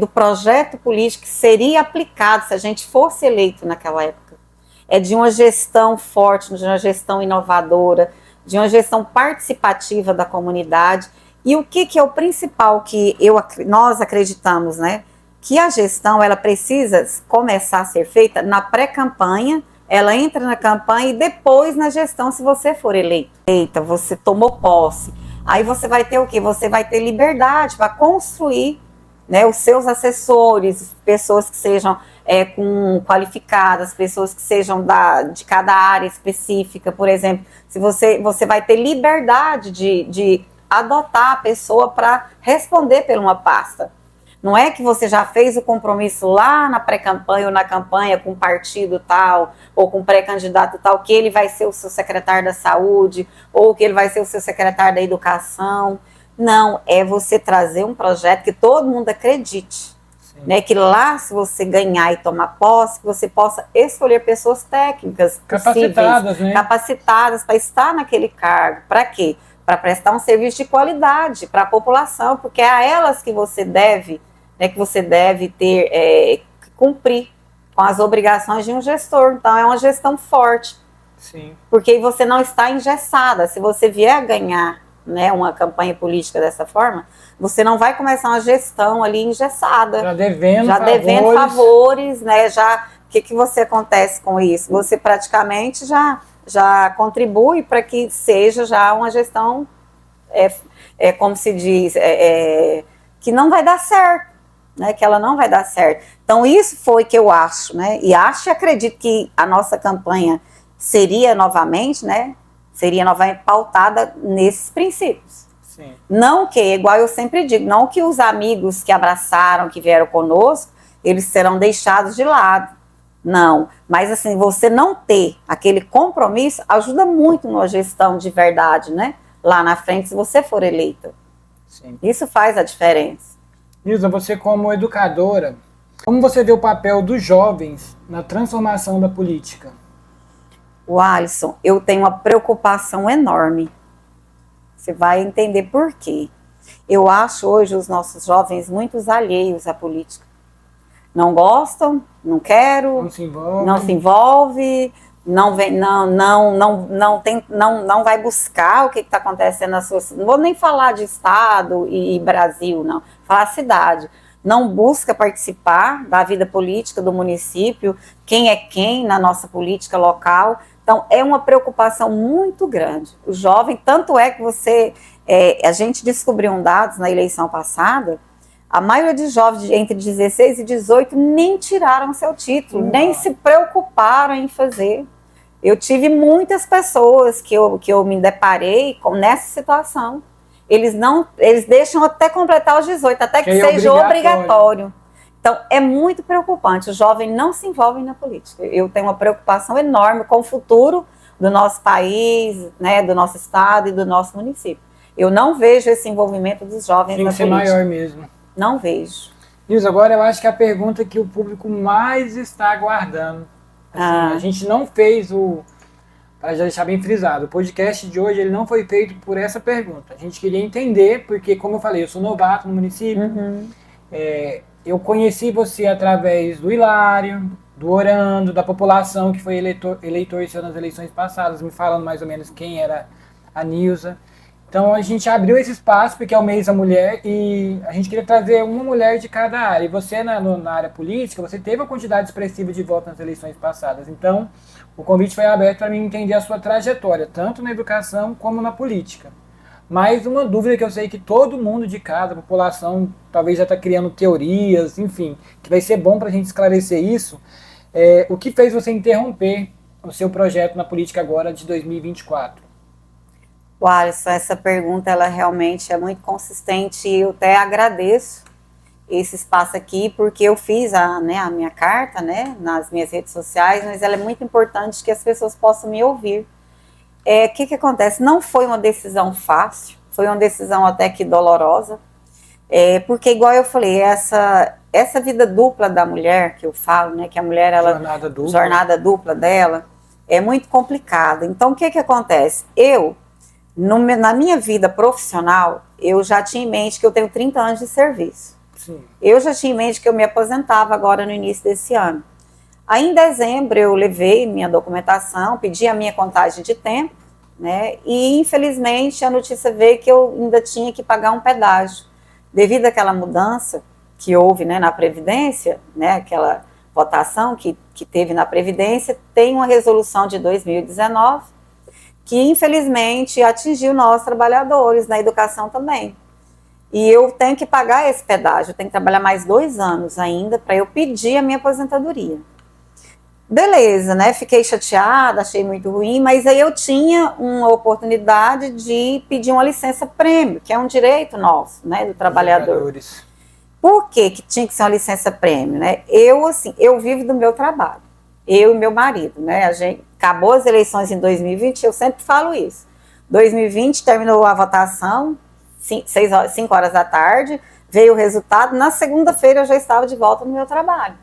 do projeto político que seria aplicado se a gente fosse eleito naquela época. É de uma gestão forte, de uma gestão inovadora, de uma gestão participativa da comunidade. E o que é o principal que nós acreditamos, né? Que a gestão ela precisa começar a ser feita na pré-campanha, ela entra na campanha e depois na gestão, se você for eleita, você tomou posse. Aí você vai ter o quê? Você vai ter liberdade para construir, né, os seus assessores, pessoas que sejam qualificadas, pessoas que sejam de cada área específica, por exemplo. Se você vai ter liberdade de adotar a pessoa para responder por uma pasta. Não é que você já fez o compromisso lá na pré-campanha ou na campanha com partido tal, ou com pré-candidato tal, que ele vai ser o seu secretário da saúde, ou que ele vai ser o seu secretário da educação. Não, é você trazer um projeto que todo mundo acredite. Né, que lá, se você ganhar e tomar posse, que você possa escolher pessoas técnicas, capacitadas, né? Capacitadas para estar naquele cargo. Para quê? Para prestar um serviço de qualidade para a população, porque é a elas que você deve, né, ter, cumprir com as obrigações de um gestor. Então, é uma gestão forte. Sim. Porque você não está engessada. Se você vier a ganhar, né, uma campanha política dessa forma, você não vai começar uma gestão ali engessada. Já devendo favores, né? O que você acontece com isso? Você praticamente já contribui para que seja já uma gestão, como se diz, que não vai dar certo, né? Que ela não vai dar certo. Então isso foi que eu acho, né? E acho e acredito que a nossa campanha seria novamente, né? Seria novamente pautada nesses princípios. Sim. Não que, igual eu sempre digo, não que os amigos que abraçaram, que vieram conosco, eles serão deixados de lado. Não, mas assim, você não ter aquele compromisso ajuda muito na gestão de verdade, né? Lá na frente, se você for eleita. Sim. Isso faz a diferença. Nilza, você como educadora, como você vê o papel dos jovens na transformação da política? O Alisson, eu tenho uma preocupação enorme. Você vai entender por quê. Eu acho hoje os nossos jovens muito alheios à política. Não gostam, não quero, não se envolve, não vai buscar o que está acontecendo na sua cidade. Não vou nem falar de estado e Brasil, não. Falar cidade. não busca participar da vida política do município, quem é quem na nossa política local. Então, é uma preocupação muito grande. O jovem, tanto é que a gente descobriu dados na eleição passada, a maioria de jovens entre 16 e 18 nem tiraram seu título, nem se preocuparam em fazer. Eu tive muitas pessoas que eu me deparei nessa situação. Eles deixam até completar os 18, até que seja obrigatório. Então, é muito preocupante. O jovem não se envolve na política. Eu tenho uma preocupação enorme com o futuro do nosso país, né, do nosso estado e do nosso município. Eu não vejo esse envolvimento dos jovens na política. Tem que ser maior mesmo. Não vejo. Nilza, agora eu acho que a pergunta que o público mais está aguardando. Assim, a gente não fez para já deixar bem frisado, o podcast de hoje ele não foi feito por essa pergunta. A gente queria entender, porque como eu falei, eu sou novato no município. Eu conheci você através do Hilário, do Orando, da população que foi eleitor seu nas eleições passadas, me falando mais ou menos quem era a Nilza. Então a gente abriu esse espaço porque é o mês da mulher e a gente queria trazer uma mulher de cada área. E você na área política, você teve uma quantidade expressiva de votos nas eleições passadas. Então o convite foi aberto para mim entender a sua trajetória, tanto na educação como na política. Mas uma dúvida que eu sei que todo mundo de casa, a população, talvez já está criando teorias, enfim, que vai ser bom para a gente esclarecer isso. O que fez você interromper o seu projeto na política agora de 2024? Alisson, essa pergunta ela realmente é muito consistente e eu até agradeço esse espaço aqui, porque eu fiz a minha carta, né, nas minhas redes sociais, mas ela é muito importante que as pessoas possam me ouvir. O que acontece? Não foi uma decisão fácil, foi uma decisão até que dolorosa, porque igual eu falei, essa vida dupla da mulher que eu falo, né, que a mulher, jornada dupla dela, é muito complicada. Então, o que acontece? Na minha vida profissional, eu já tinha em mente que eu tenho 30 anos de serviço. Sim. Eu já tinha em mente que eu me aposentava agora no início desse ano. Aí em dezembro eu levei minha documentação, pedi a minha contagem de tempo, né? E infelizmente a notícia veio que eu ainda tinha que pagar um pedágio. Devido àquela mudança que houve, né, na Previdência, né, aquela votação que teve na Previdência, tem uma resolução de 2019 que infelizmente atingiu nós trabalhadores, na educação também. E eu tenho que pagar esse pedágio, eu tenho que trabalhar mais 2 anos ainda para eu pedir a minha aposentadoria. Beleza, né? Fiquei chateada, achei muito ruim, mas aí eu tinha uma oportunidade de pedir uma licença-prêmio, que é um direito nosso, né, do trabalhador. Por que tinha que ser uma licença-prêmio, né? Eu vivo do meu trabalho, eu e meu marido, né? Acabou as eleições em 2020, eu sempre falo isso. 2020 terminou a votação, 5 horas da tarde, veio o resultado, na segunda-feira eu já estava de volta no meu trabalho.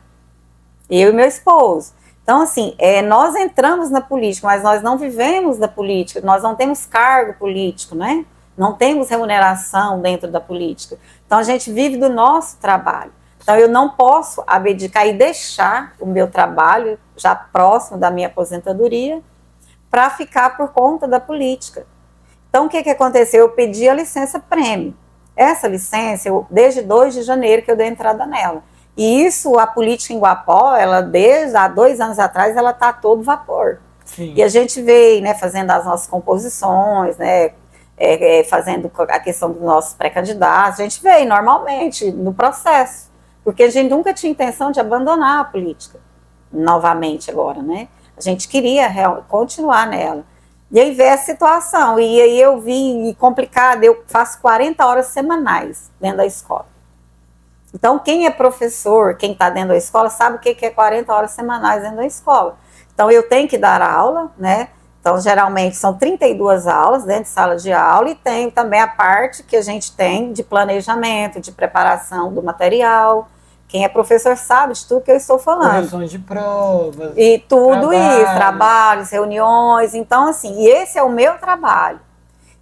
Eu e meu esposo. Então, assim, nós entramos na política, mas nós não vivemos da política, nós não temos cargo político, né? Não temos remuneração dentro da política. Então, a gente vive do nosso trabalho. Então, eu não posso abdicar e deixar o meu trabalho, já próximo da minha aposentadoria, para ficar por conta da política. Então, o que aconteceu? Eu pedi a licença-prêmio. Essa licença, desde 2 de janeiro que eu dei entrada nela. E isso, a política em Guapó, desde há 2 anos atrás, ela está a todo vapor. Sim. E a gente veio, né, fazendo as nossas composições, né, fazendo a questão dos nossos pré-candidatos, a gente veio normalmente no processo. Porque a gente nunca tinha intenção de abandonar a política, novamente agora, né? A gente queria continuar nela. E aí veio a situação, e aí eu vi complicado, eu faço 40 horas semanais dentro da escola. Então, quem é professor, quem está dentro da escola, sabe o que é 40 horas semanais dentro da escola. Então, eu tenho que dar aula, né? Então, geralmente, são 32 aulas dentro de sala de aula, e tem também a parte que a gente tem de planejamento, de preparação do material. Quem é professor sabe de tudo que eu estou falando. Correções de provas. E tudo isso, trabalhos, reuniões. Então, assim, e esse é o meu trabalho.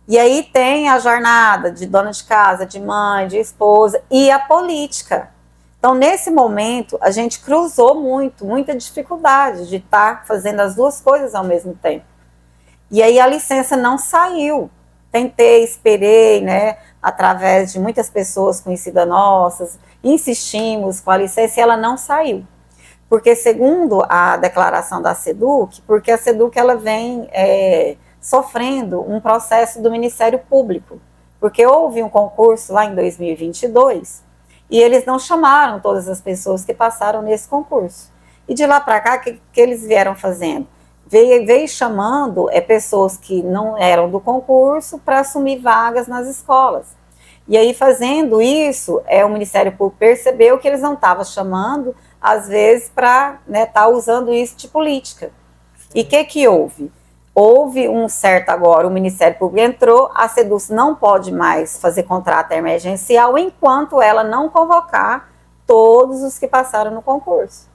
E aí tem a jornada de dona de casa, de mãe, de esposa e a política. Então, nesse momento, a gente cruzou muita dificuldade de estar fazendo as duas coisas ao mesmo tempo. E aí a licença não saiu. Tentei, esperei, né, através de muitas pessoas conhecidas nossas. insistimos com a licença e ela não saiu. Porque segundo a declaração da SEDUC, porque a SEDUC ela vem sofrendo um processo do Ministério Público, porque houve um concurso lá em 2022 e eles não chamaram todas as pessoas que passaram nesse concurso. E de lá para cá, o que eles vieram fazendo? Veio chamando pessoas que não eram do concurso para assumir vagas nas escolas. E aí, fazendo isso, o Ministério Público percebeu que eles não estavam chamando, às vezes, para estar usando isso de política. E o que houve? Houve um certo agora, o Ministério Público entrou, a SEDUC não pode mais fazer contrato emergencial enquanto ela não convocar todos os que passaram no concurso.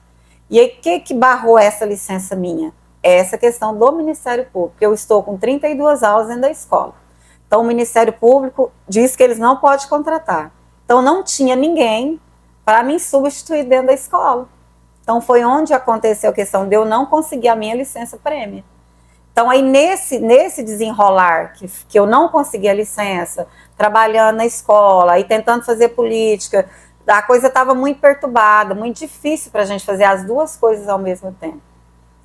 E aí, o que barrou essa licença minha? Essa questão do Ministério Público. Eu estou com 32 aulas dentro da escola. Então, o Ministério Público diz que eles não podem contratar. Então, não tinha ninguém para me substituir dentro da escola. Então, foi onde aconteceu a questão de eu não conseguir a minha licença-prêmio. Então, aí nesse desenrolar, que eu não consegui a licença, trabalhando na escola e tentando fazer política, a coisa estava muito perturbada, muito difícil para a gente fazer as duas coisas ao mesmo tempo.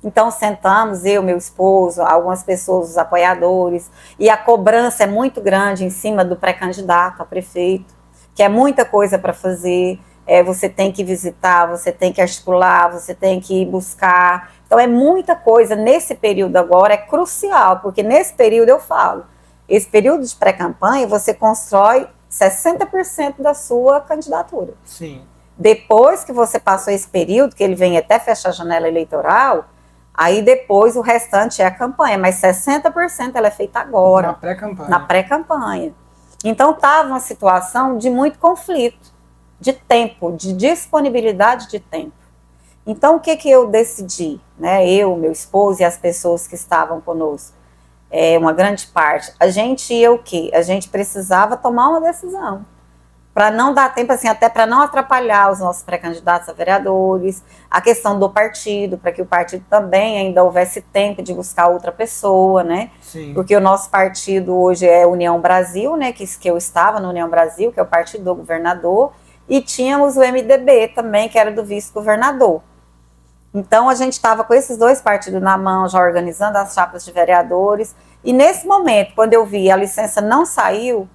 Então, sentamos, eu, meu esposo, algumas pessoas, os apoiadores, e a cobrança é muito grande em cima do pré-candidato a prefeito, que é muita coisa para fazer, você tem que visitar, você tem que articular, você tem que ir buscar. Então, é muita coisa. Nesse período agora é crucial, porque nesse período eu falo, esse período de pré-campanha, você constrói 60% da sua candidatura. Sim. Depois que você passou esse período, que ele vem até fechar a janela eleitoral, aí depois o restante é a campanha, mas 60% ela é feita agora. Na pré-campanha. Na pré-campanha. Então estava uma situação de muito conflito, de tempo, de disponibilidade de tempo. Então o que eu decidi, né? Eu, meu esposo e as pessoas que estavam conosco, uma grande parte, a gente ia o quê? A gente precisava tomar uma decisão. Para não dar tempo, assim, até para não atrapalhar os nossos pré-candidatos a vereadores, a questão do partido, para que o partido também ainda houvesse tempo de buscar outra pessoa, né? Sim. Porque o nosso partido hoje é União Brasil, né? Que eu estava no União Brasil, que é o partido do governador, e tínhamos o MDB também, que era do vice-governador. Então, a gente estava com esses dois partidos na mão, já organizando as chapas de vereadores, e nesse momento, quando eu vi a licença não saiu,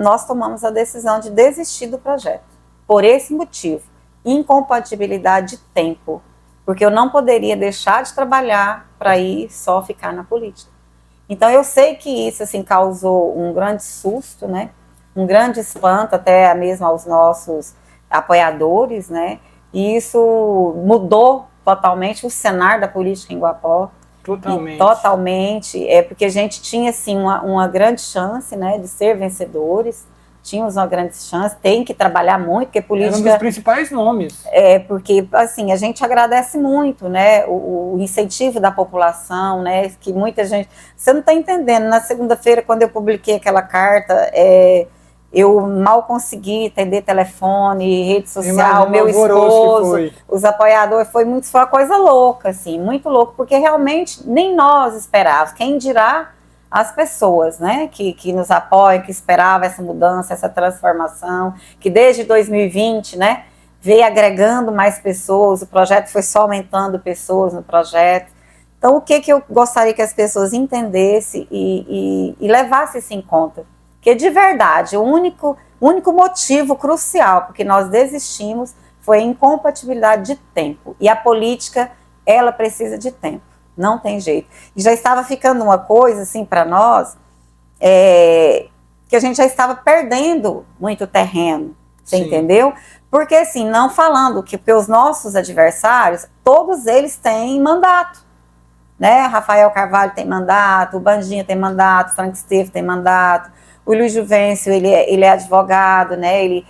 nós tomamos a decisão de desistir do projeto. Por esse motivo, incompatibilidade de tempo, porque eu não poderia deixar de trabalhar para ir só ficar na política. Então eu sei que isso assim causou um grande susto, né? Um grande espanto até mesmo aos nossos apoiadores, né? E isso mudou totalmente o cenário da política em Guapó. Totalmente. Totalmente, porque a gente tinha, assim, uma grande chance, né, de ser vencedores, tínhamos uma grande chance, tem que trabalhar muito, porque política... Era um dos principais nomes. Porque, assim, a gente agradece muito, né, o incentivo da população, né, que muita gente... Você não está entendendo, na segunda-feira, quando eu publiquei aquela carta, eu mal consegui atender telefone, rede social, meu esposo, os apoiadores, foi uma coisa louca, assim, muito louco, porque realmente nem nós esperávamos, quem dirá as pessoas, né, que nos apoiam, que esperavam essa mudança, essa transformação, que desde 2020, né, veio agregando mais pessoas, o projeto foi só aumentando pessoas no projeto. Então, o que eu gostaria que as pessoas entendessem e levassem isso em conta? Porque, de verdade, o único motivo crucial porque nós desistimos foi a incompatibilidade de tempo. E a política, ela precisa de tempo. Não tem jeito. E já estava ficando uma coisa, assim, para nós, que a gente já estava perdendo muito terreno. Você entendeu? Porque, assim, não falando que os nossos adversários, todos eles têm mandato. Né? Rafael Carvalho tem mandato, o Bandinha tem mandato, o Frank Esteves tem mandato, o Luiz Juvencio, ele é advogado, né, ele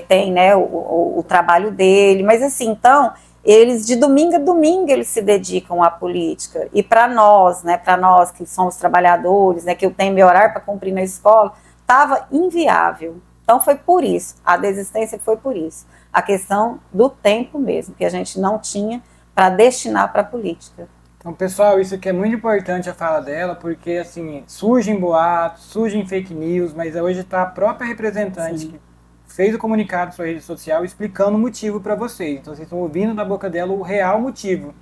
tem, né, o trabalho dele, mas assim, então, eles de domingo a domingo eles se dedicam à política, e para nós, né, para nós que somos trabalhadores, né, que eu tenho meu horário para cumprir na escola, estava inviável. Então foi por isso, a desistência foi por isso, a questão do tempo mesmo, que a gente não tinha para destinar para a política. Então, pessoal, isso aqui é muito importante a fala dela, porque, assim, surgem boatos, surgem fake news, mas hoje está a própria representante que fez o comunicado na sua rede social explicando o motivo para vocês. Então vocês estão ouvindo da boca dela o real motivo.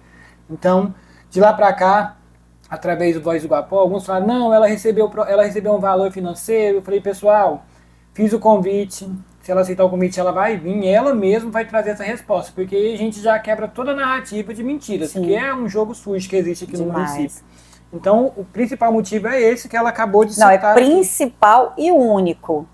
Então, de lá para cá, através do Voz do Guapó, alguns falaram, não, ela recebeu um valor financeiro. Eu falei, pessoal, fiz o convite, se ela aceitar o convite, ela vai vir, ela mesma vai trazer essa resposta, porque aí a gente já quebra toda a narrativa de mentiras, Sim. que é um jogo sujo que existe aqui no município. Então, o principal motivo é esse que ela acabou de citar. Não, é principal aqui. E único.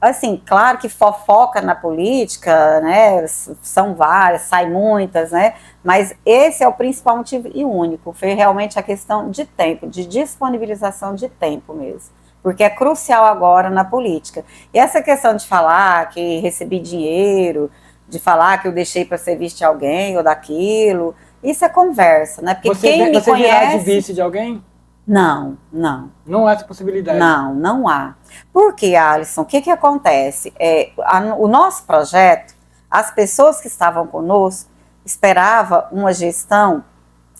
Assim, claro que fofoca na política, né, são várias, saem muitas, né, mas esse é o principal motivo e único, foi realmente a questão de tempo, de disponibilização de tempo mesmo, porque é crucial agora na política. E essa questão de falar que recebi dinheiro, de falar que eu deixei para serviço de alguém ou daquilo, isso é conversa, né, porque quem me conhece... Você virá de vice de alguém? Não, não. Não há essa possibilidade? Não, não há. Porque, Alisson, o que acontece? O nosso projeto, as pessoas que estavam conosco, esperavam uma gestão,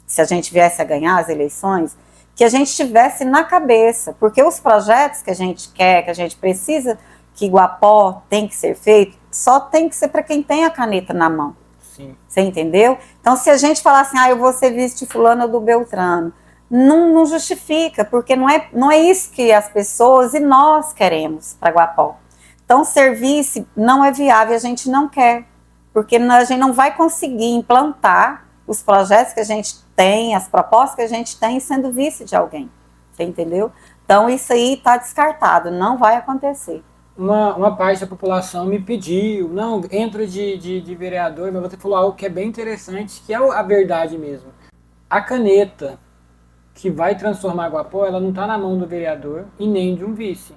se a gente viesse a ganhar as eleições, que a gente tivesse na cabeça. Porque os projetos que a gente quer, que a gente precisa, que Guapó tem que ser feito, só tem que ser para quem tem a caneta na mão. Sim. Você entendeu? Então, se a gente falar assim, eu vou ser vice de fulano ou do Beltrano, não justifica, porque não é isso que as pessoas e nós queremos para Guapó. Então, serviço não é viável, a gente não quer, porque a gente não vai conseguir implantar os projetos que a gente tem, as propostas que a gente tem, sendo vice de alguém. Você entendeu? Então, isso aí está descartado, não vai acontecer. Uma parte da população me pediu, não, entra de vereador, mas você falou algo que é bem interessante, que é a verdade mesmo. A caneta que vai transformar a Guapó, ela não está na mão do vereador e nem de um vice.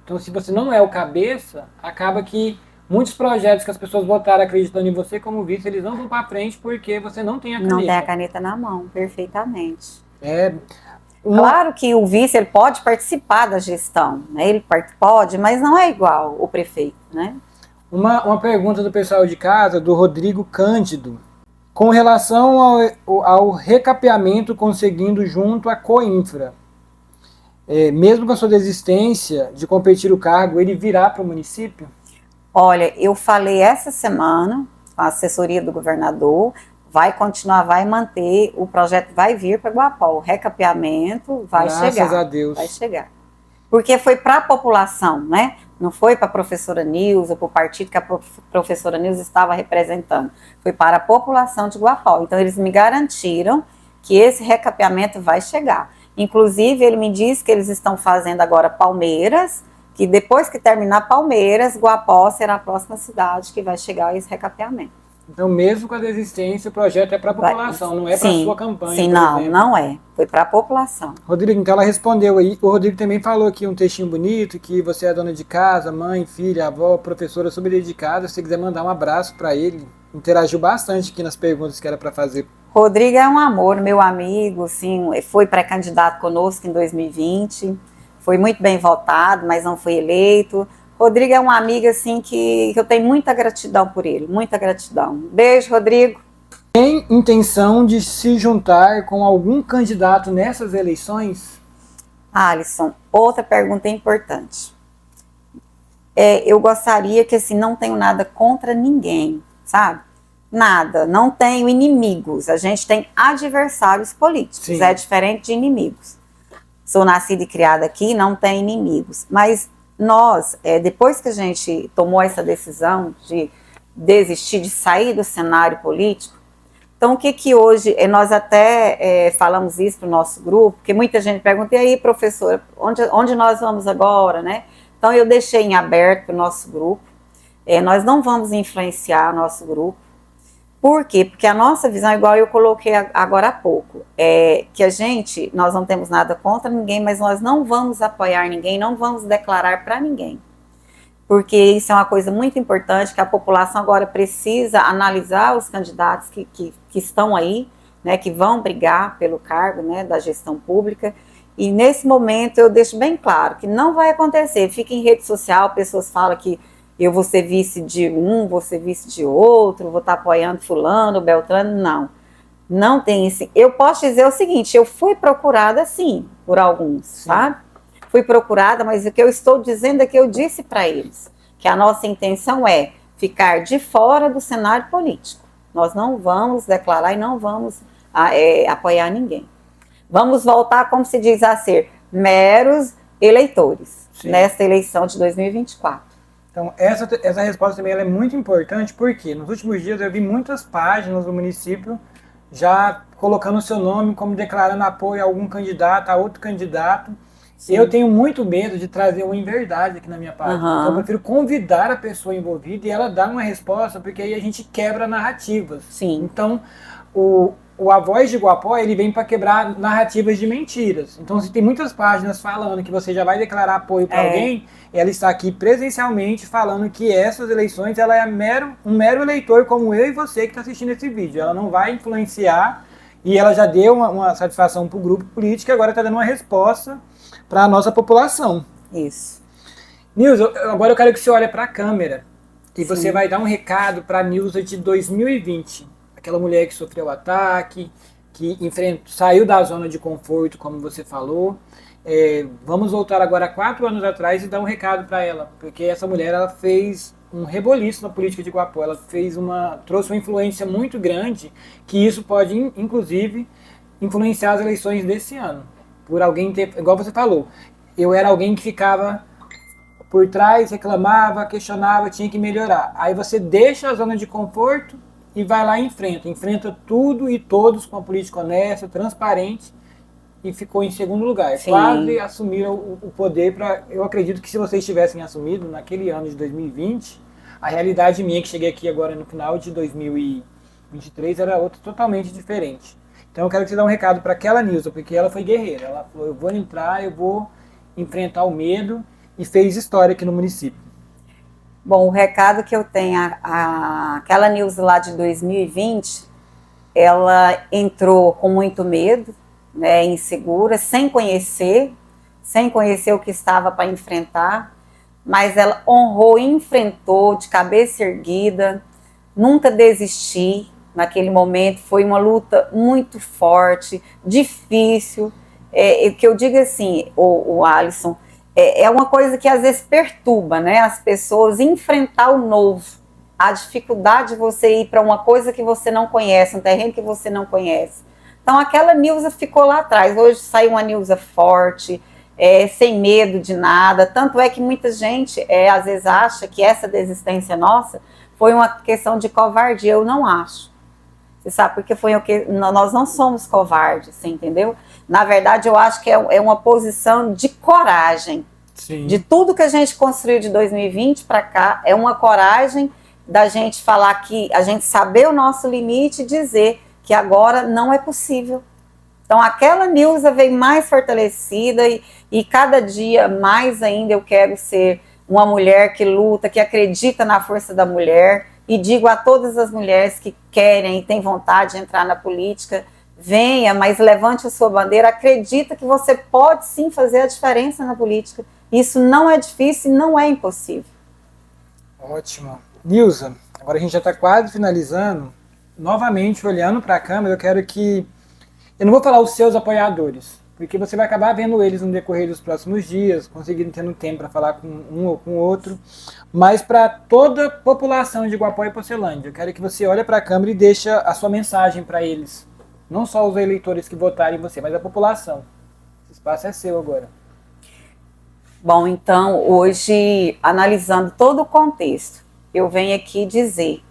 Então, se você não é o cabeça, acaba que muitos projetos que as pessoas votaram acreditando em você como vice, eles não vão para frente porque você não tem a caneta. Não tem a caneta na mão, perfeitamente. Claro que o vice ele pode participar da gestão, né? Ele pode, mas não é igual o prefeito, né? Uma pergunta do pessoal de casa, do Rodrigo Cândido. Com relação ao recapeamento conseguindo junto à Coinfra, mesmo com a sua desistência de competir o cargo, ele virá para o município? Olha, eu falei essa semana com a assessoria do governador, vai continuar, vai manter, o projeto vai vir para Guapó, o recapeamento vai chegar. Graças a Deus. Vai chegar. Porque foi para a população, né? Não foi para a professora Nilza, para o partido que a professora Nilza estava representando. Foi para a população de Guapó. Então, eles me garantiram que esse recapeamento vai chegar. Inclusive, ele me disse que eles estão fazendo agora Palmeiras, que depois que terminar Palmeiras, Guapó será a próxima cidade que vai chegar esse recapeamento. Então, mesmo com a desistência, o projeto é para a população, não é para a sua campanha. Sim, não é. Foi para a população. Rodrigo, então ela respondeu aí. O Rodrigo também falou aqui um textinho bonito, que você é dona de casa, mãe, filha, avó, professora super dedicada. Se você quiser mandar um abraço para ele, interagiu bastante aqui nas perguntas que era para fazer. Rodrigo é um amor, meu amigo, assim, foi pré-candidato conosco em 2020, foi muito bem votado, mas não foi eleito. Rodrigo é um amigo, assim, que eu tenho muita gratidão por ele, muita gratidão. Beijo, Rodrigo. Tem intenção de se juntar com algum candidato nessas eleições? Alisson, outra pergunta importante. Eu gostaria que, assim, não tenho nada contra ninguém, sabe? Nada, não tenho inimigos, a gente tem adversários políticos, Sim. É diferente de inimigos. Sou nascida e criada aqui, não tenho inimigos, mas nós, depois que a gente tomou essa decisão de desistir, de sair do cenário político, então o que hoje, nós até falamos isso para o nosso grupo, porque muita gente pergunta, e aí professora, onde nós vamos agora, né? Então eu deixei em aberto para o nosso grupo, nós não vamos influenciar o nosso grupo. Por quê? Porque a nossa visão, igual eu coloquei agora há pouco, que nós não temos nada contra ninguém, mas nós não vamos apoiar ninguém, não vamos declarar para ninguém. Porque isso é uma coisa muito importante, que a população agora precisa analisar os candidatos que estão aí, né, que vão brigar pelo cargo, né, da gestão pública. E nesse momento eu deixo bem claro que não vai acontecer. Fica em rede social, pessoas falam que eu vou ser vice de um, vou ser vice de outro, vou estar apoiando fulano, beltrano, não tem isso. Eu posso dizer o seguinte, eu fui procurada sim, por alguns, Sim. sabe? Fui procurada, mas o que eu estou dizendo é que eu disse para eles, que a nossa intenção é ficar de fora do cenário político. Nós não vamos declarar e não vamos apoiar ninguém. Vamos voltar, como se diz, a ser meros eleitores, sim, nesta eleição de 2024. Então, essa resposta também ela é muito importante, porque nos últimos dias eu vi muitas páginas do município já colocando o seu nome como declarando apoio a algum candidato, a outro candidato. Sim. Eu tenho muito medo de trazer uma inverdade aqui na minha página. Então, eu prefiro convidar a pessoa envolvida e ela dar uma resposta, porque aí a gente quebra narrativas. Sim. Então, a Voz de Guapó, ele vem para quebrar narrativas de mentiras. Então, se tem muitas páginas falando que você já vai declarar apoio para alguém, ela está aqui presencialmente falando que essas eleições, ela é um mero eleitor como eu e você que está assistindo esse vídeo. Ela não vai influenciar e ela já deu uma satisfação para o grupo político e agora está dando uma resposta para a nossa população. Isso. Nilza, agora eu quero que você olhe para a câmera e você vai dar um recado para a Nilza de 2020. Aquela mulher que sofreu ataque, que saiu da zona de conforto, como você falou. Vamos voltar agora 4 anos atrás e dar um recado para ela, porque essa mulher ela fez um reboliço na política de Guapó, ela trouxe uma influência muito grande, que isso pode, inclusive, influenciar as eleições desse ano. Por alguém igual você falou, eu era alguém que ficava por trás, reclamava, questionava, tinha que melhorar. Aí você deixa a zona de conforto e vai lá e enfrenta tudo e todos com a política honesta, transparente, e ficou em segundo lugar. Sim. Quase assumiram o poder eu acredito que se vocês tivessem assumido naquele ano de 2020, a realidade minha que cheguei aqui agora no final de 2023 era outra totalmente diferente. Então eu quero que você dê um recado para aquela Nilza, porque ela foi guerreira. Ela falou, eu vou entrar, eu vou enfrentar o medo, e fez história aqui no município. Bom, o recado que eu tenho, aquela Nilza lá de 2020, ela entrou com muito medo, né, insegura, sem conhecer o que estava para enfrentar, mas ela honrou e enfrentou de cabeça erguida, nunca desisti. Naquele momento foi uma luta muito forte, difícil, que eu digo assim, o Alisson, é uma coisa que às vezes perturba, né, as pessoas, enfrentar o novo, a dificuldade de você ir para uma coisa que você não conhece, um terreno que você não conhece. Então aquela Nilza ficou lá atrás, hoje saiu uma Nilza forte, sem medo de nada, tanto é que muita gente às vezes acha que essa desistência nossa foi uma questão de covardia. Eu não acho. Você sabe, porque nós não somos covardes, você entendeu? Na verdade, eu acho que é uma posição de coragem. Sim. De tudo que a gente construiu de 2020 para cá, é uma coragem da gente falar que a gente saber o nosso limite e dizer que agora não é possível. Então, aquela Nilza veio mais fortalecida e cada dia mais ainda eu quero ser uma mulher que luta, que acredita na força da mulher. E digo a todas as mulheres que querem e têm vontade de entrar na política, venha, mas levante a sua bandeira, acredita que você pode sim fazer a diferença na política. Isso não é difícil e não é impossível. Ótimo. Nilza, agora a gente já está quase finalizando. Novamente, olhando para a câmera, eu quero que... Eu não vou falar os seus apoiadores, porque você vai acabar vendo eles no decorrer dos próximos dias, conseguindo tendo tempo para falar com um ou com o outro, mas para toda a população de Guapó e Pocilândia. Eu quero que você olhe para a câmera e deixe a sua mensagem para eles. Não só os eleitores que votaram em você, mas a população. Esse espaço é seu agora. Bom, então, hoje, analisando todo o contexto, eu venho aqui dizer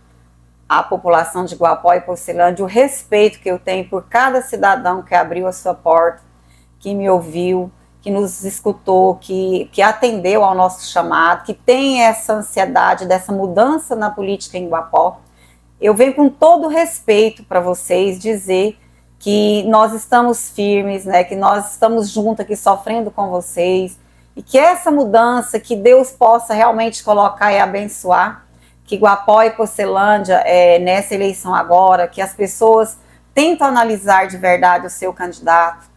à população de Guapó e Pocilândia o respeito que eu tenho por cada cidadão que abriu a sua porta, que me ouviu, que nos escutou, que atendeu ao nosso chamado, que tem essa ansiedade dessa mudança na política em Guapó. Eu venho com todo respeito para vocês dizer que nós estamos firmes, né, que nós estamos juntos aqui sofrendo com vocês, e que essa mudança, que Deus possa realmente colocar e abençoar, que Guapó e Pocilândia, nessa eleição agora, que as pessoas tentam analisar de verdade o seu candidato,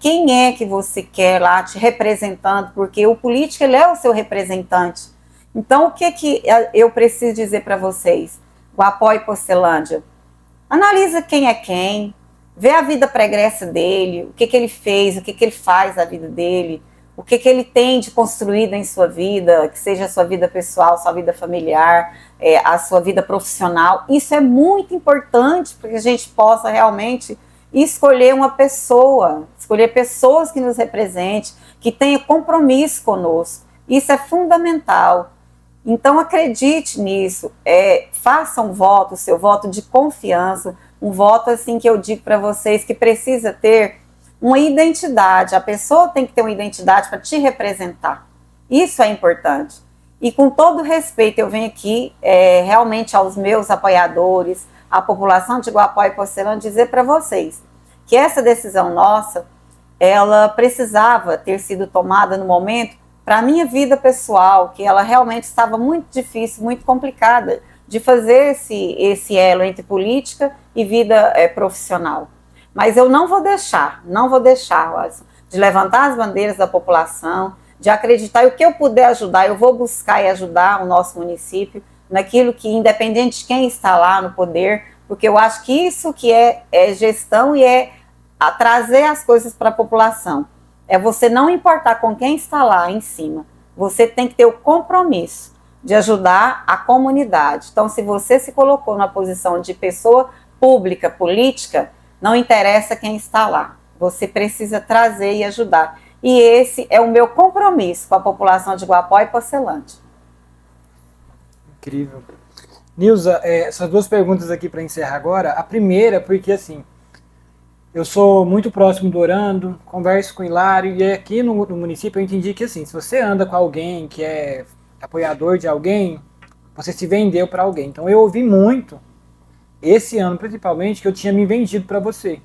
quem é que você quer lá te representando, porque o político ele é o seu representante. Então, o que eu preciso dizer para vocês? Guapó e Pocilândia, analisa quem é quem, vê a vida pregressa dele, o que ele fez, o que ele faz da vida dele, o que ele tem de construído em sua vida, que seja a sua vida pessoal, sua vida familiar, a sua vida profissional. Isso é muito importante para que a gente possa realmente escolher uma pessoa, escolher pessoas que nos representem, que tenham compromisso conosco. Isso é fundamental. Então acredite nisso, faça um voto, o seu voto de confiança, um voto assim que eu digo para vocês que precisa ter uma identidade, a pessoa tem que ter uma identidade para te representar. Isso é importante. E com todo respeito, eu venho aqui realmente aos meus apoiadores, à população de Guapó e Porcelana, dizer para vocês que essa decisão nossa, ela precisava ter sido tomada no momento para a minha vida pessoal, que ela realmente estava muito difícil, muito complicada, de fazer esse elo entre política e vida profissional. Mas eu não vou deixar, Watson, de levantar as bandeiras da população, de acreditar, e o que eu puder ajudar, eu vou buscar e ajudar o nosso município naquilo que, independente de quem está lá no poder, porque eu acho que isso que é gestão e a trazer as coisas para a população. É você não importar com quem está lá em cima, você tem que ter o compromisso de ajudar a comunidade. Então, se você se colocou na posição de pessoa pública, política, não interessa quem está lá, você precisa trazer e ajudar. E esse é o meu compromisso com a população de Guapó e Porcelândia. Incrível. Nilza, essas duas perguntas aqui para encerrar agora. A primeira, porque assim, eu sou muito próximo do Orando, converso com o Hilário, e aqui no município eu entendi que assim, se você anda com alguém que é apoiador de alguém, você se vendeu para alguém. Então eu ouvi muito, esse ano principalmente, que eu tinha me vendido para você.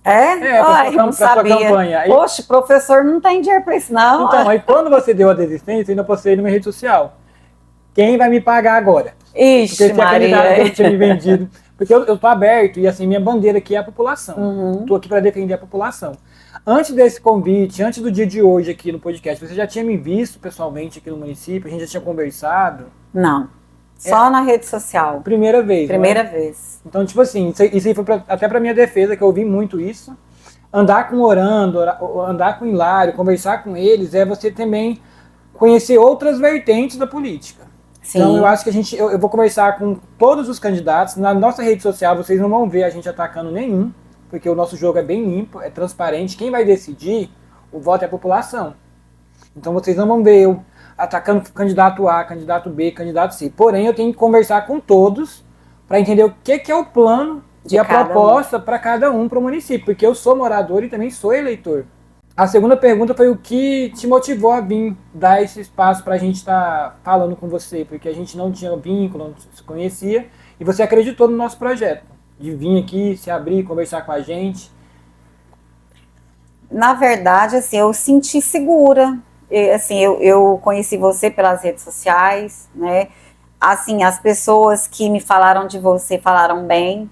Ai, não sabia. Campanha. Aí, poxa, professor, não tem dinheiro para isso não. Então, aí quando você deu a desistência, eu ainda postei na minha rede social. Quem vai me pagar agora? Ixi, porque você Maria. acreditava que eu tinha me vendido. Porque eu tô aberto e assim, minha bandeira aqui é a população. Uhum. Tô aqui para defender a população. Antes desse convite, antes do dia de hoje aqui no podcast, você já tinha me visto pessoalmente aqui no município? A gente já tinha conversado? Não. Só na rede social. Primeira vez. Primeira vez. Então, tipo assim, isso aí foi até pra minha defesa, que eu ouvi muito isso. Andar com o Orando, andar com o Hilário, conversar com eles, é você também conhecer outras vertentes da política. Sim. Então, eu acho que eu vou conversar com todos os candidatos. Na nossa rede social, vocês não vão ver a gente atacando nenhum, porque o nosso jogo é bem limpo, é transparente. Quem vai decidir o voto é a população. Então, vocês não vão ver eu atacando candidato A, candidato B, candidato C. Porém, eu tenho que conversar com todos para entender o que é o plano e a proposta para cada um para o município, porque eu sou morador e também sou eleitor. A segunda pergunta foi o que te motivou a vir dar esse espaço para a gente estar falando com você, porque a gente não tinha vínculo, não se conhecia, e você acreditou no nosso projeto, de vir aqui, se abrir, conversar com a gente. Na verdade, assim, eu senti segura. Assim, eu conheci você pelas redes sociais, né? Assim, as pessoas que me falaram de você falaram bem.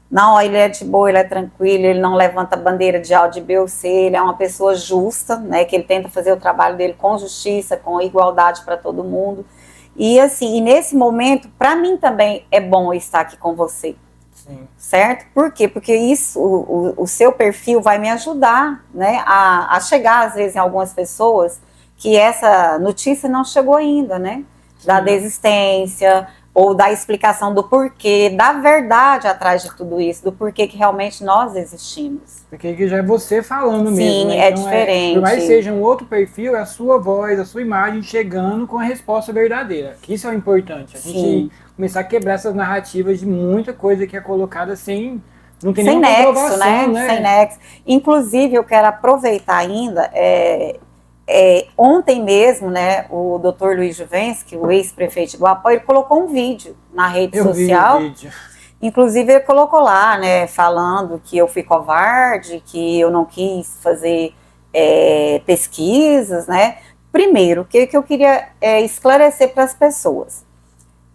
Não, ele é de boa, ele é tranquilo, ele não levanta bandeira de A ou de B ou C, ele é uma pessoa justa, né? Que ele tenta fazer o trabalho dele com justiça, com igualdade para todo mundo. E assim, e nesse momento, para mim também é bom eu estar aqui com você. Sim. Certo? Por quê? Porque isso, o seu perfil vai me ajudar, né? A chegar, às vezes, em algumas pessoas que essa notícia não chegou ainda, né? Da desistência, ou da explicação do porquê, da verdade atrás de tudo isso, do porquê que realmente nós existimos. Porque que já é você falando mesmo. Sim, né? é então, diferente. Por mais que seja um outro perfil, é a sua voz, a sua imagem chegando com a resposta verdadeira. Que isso é o importante. A gente começar a quebrar essas narrativas de muita coisa que é colocada sem... Não tem nenhuma comprovação, né? Sem nexo. Inclusive, eu quero aproveitar ainda... ontem mesmo, né, o Dr. Luiz Juvenski, o ex-prefeito de Guapó, ele colocou um vídeo na rede social. Vi o vídeo. Inclusive, ele colocou lá, né, falando que eu fui covarde, que eu não quis fazer pesquisas, né. Primeiro, o que eu queria esclarecer para as pessoas.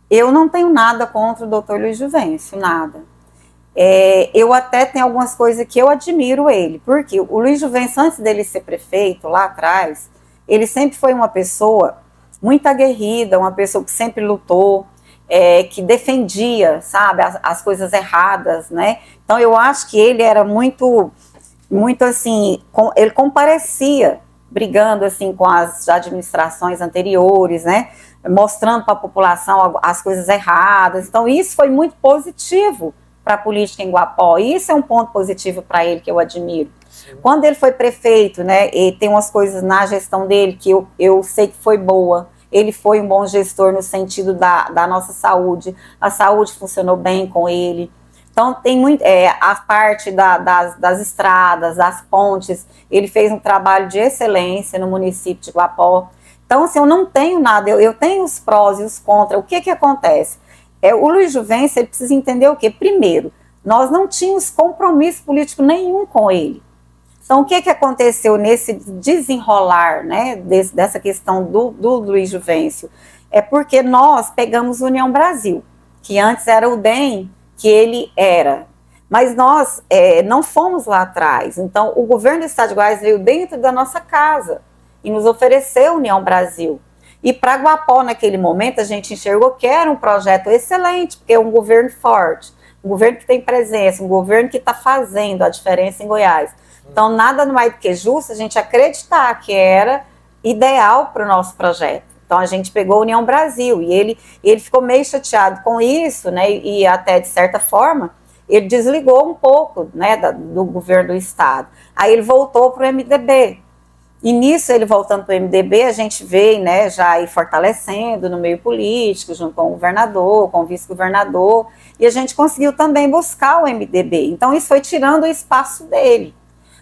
Eu não tenho nada contra o Dr. Luiz Juvencio, nada. Eu até tenho algumas coisas que eu admiro ele, porque o Luiz Juvencio, antes dele ser prefeito, lá atrás, ele sempre foi uma pessoa muito aguerrida, uma pessoa que sempre lutou, que defendia, sabe, as coisas erradas, né? Então eu acho que ele era muito assim, ele comparecia brigando assim com as administrações anteriores, né? Mostrando para a população as coisas erradas. Então, isso foi muito positivo para a política em Guapó. Isso é um ponto positivo para ele que eu admiro. Sim. Quando ele foi prefeito, né, e tem umas coisas na gestão dele que eu sei que foi boa. Ele foi um bom gestor no sentido da nossa saúde. A saúde funcionou bem com ele. Então, tem muito, a parte das estradas, das pontes, ele fez um trabalho de excelência no município de Guapó. Então, assim, eu não tenho nada, eu tenho os prós e os contras. O que acontece? O Luiz Juvencio, ele precisa entender o quê? Primeiro, nós não tínhamos compromisso político nenhum com ele. Então, o que aconteceu nesse desenrolar, né, dessa questão do Luiz Juvencio? É porque nós pegamos União Brasil, que antes era o DEM, que ele era. Mas nós não fomos lá atrás. Então, o governo do Estado de Goiás veio dentro da nossa casa e nos ofereceu União Brasil. E para Guapó, naquele momento, a gente enxergou que era um projeto excelente, porque é um governo forte, um governo que tem presença, um governo que está fazendo a diferença em Goiás. Então, nada mais do que justo a gente acreditar que era ideal para o nosso projeto. Então, a gente pegou a União Brasil e ele ficou meio chateado com isso, né? E até, de certa forma, ele desligou um pouco, né, do governo do Estado. Aí ele voltou para o MDB. E nisso, ele voltando para o MDB, a gente veio, né, já aí fortalecendo no meio político, junto com o governador, com o vice-governador, e a gente conseguiu também buscar o MDB. Então, isso foi tirando o espaço dele.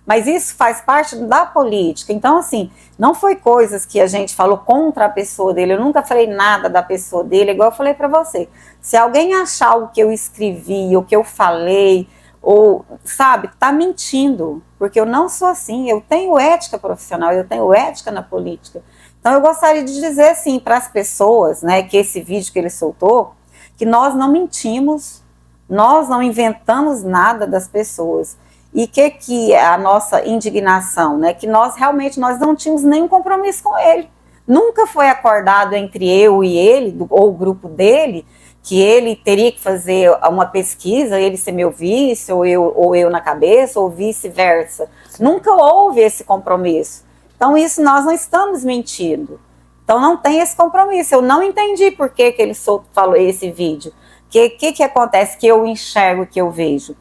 Mas isso faz parte da política. Então, assim, não foi coisas que a gente falou contra a pessoa dele. Eu nunca falei nada da pessoa dele, igual eu falei para você. Se alguém achar algo que eu escrevi, ou que eu falei, ou, sabe, tá mentindo. Porque eu não sou assim. Eu tenho ética profissional, eu tenho ética na política. Então, eu gostaria de dizer, assim, para as pessoas, né, que esse vídeo que ele soltou, que nós não mentimos, nós não inventamos nada das pessoas. E que é a nossa indignação, né? Que nós realmente não tínhamos nenhum compromisso com ele. Nunca foi acordado entre eu e ele, ou o grupo dele, que ele teria que fazer uma pesquisa, ele ser meu vice, ou eu na cabeça, ou vice-versa. Nunca houve esse compromisso. Então, isso nós não estamos mentindo. Então, não tem esse compromisso. Eu não entendi por que ele falou esse vídeo. O que acontece que eu enxergo, que eu vejo?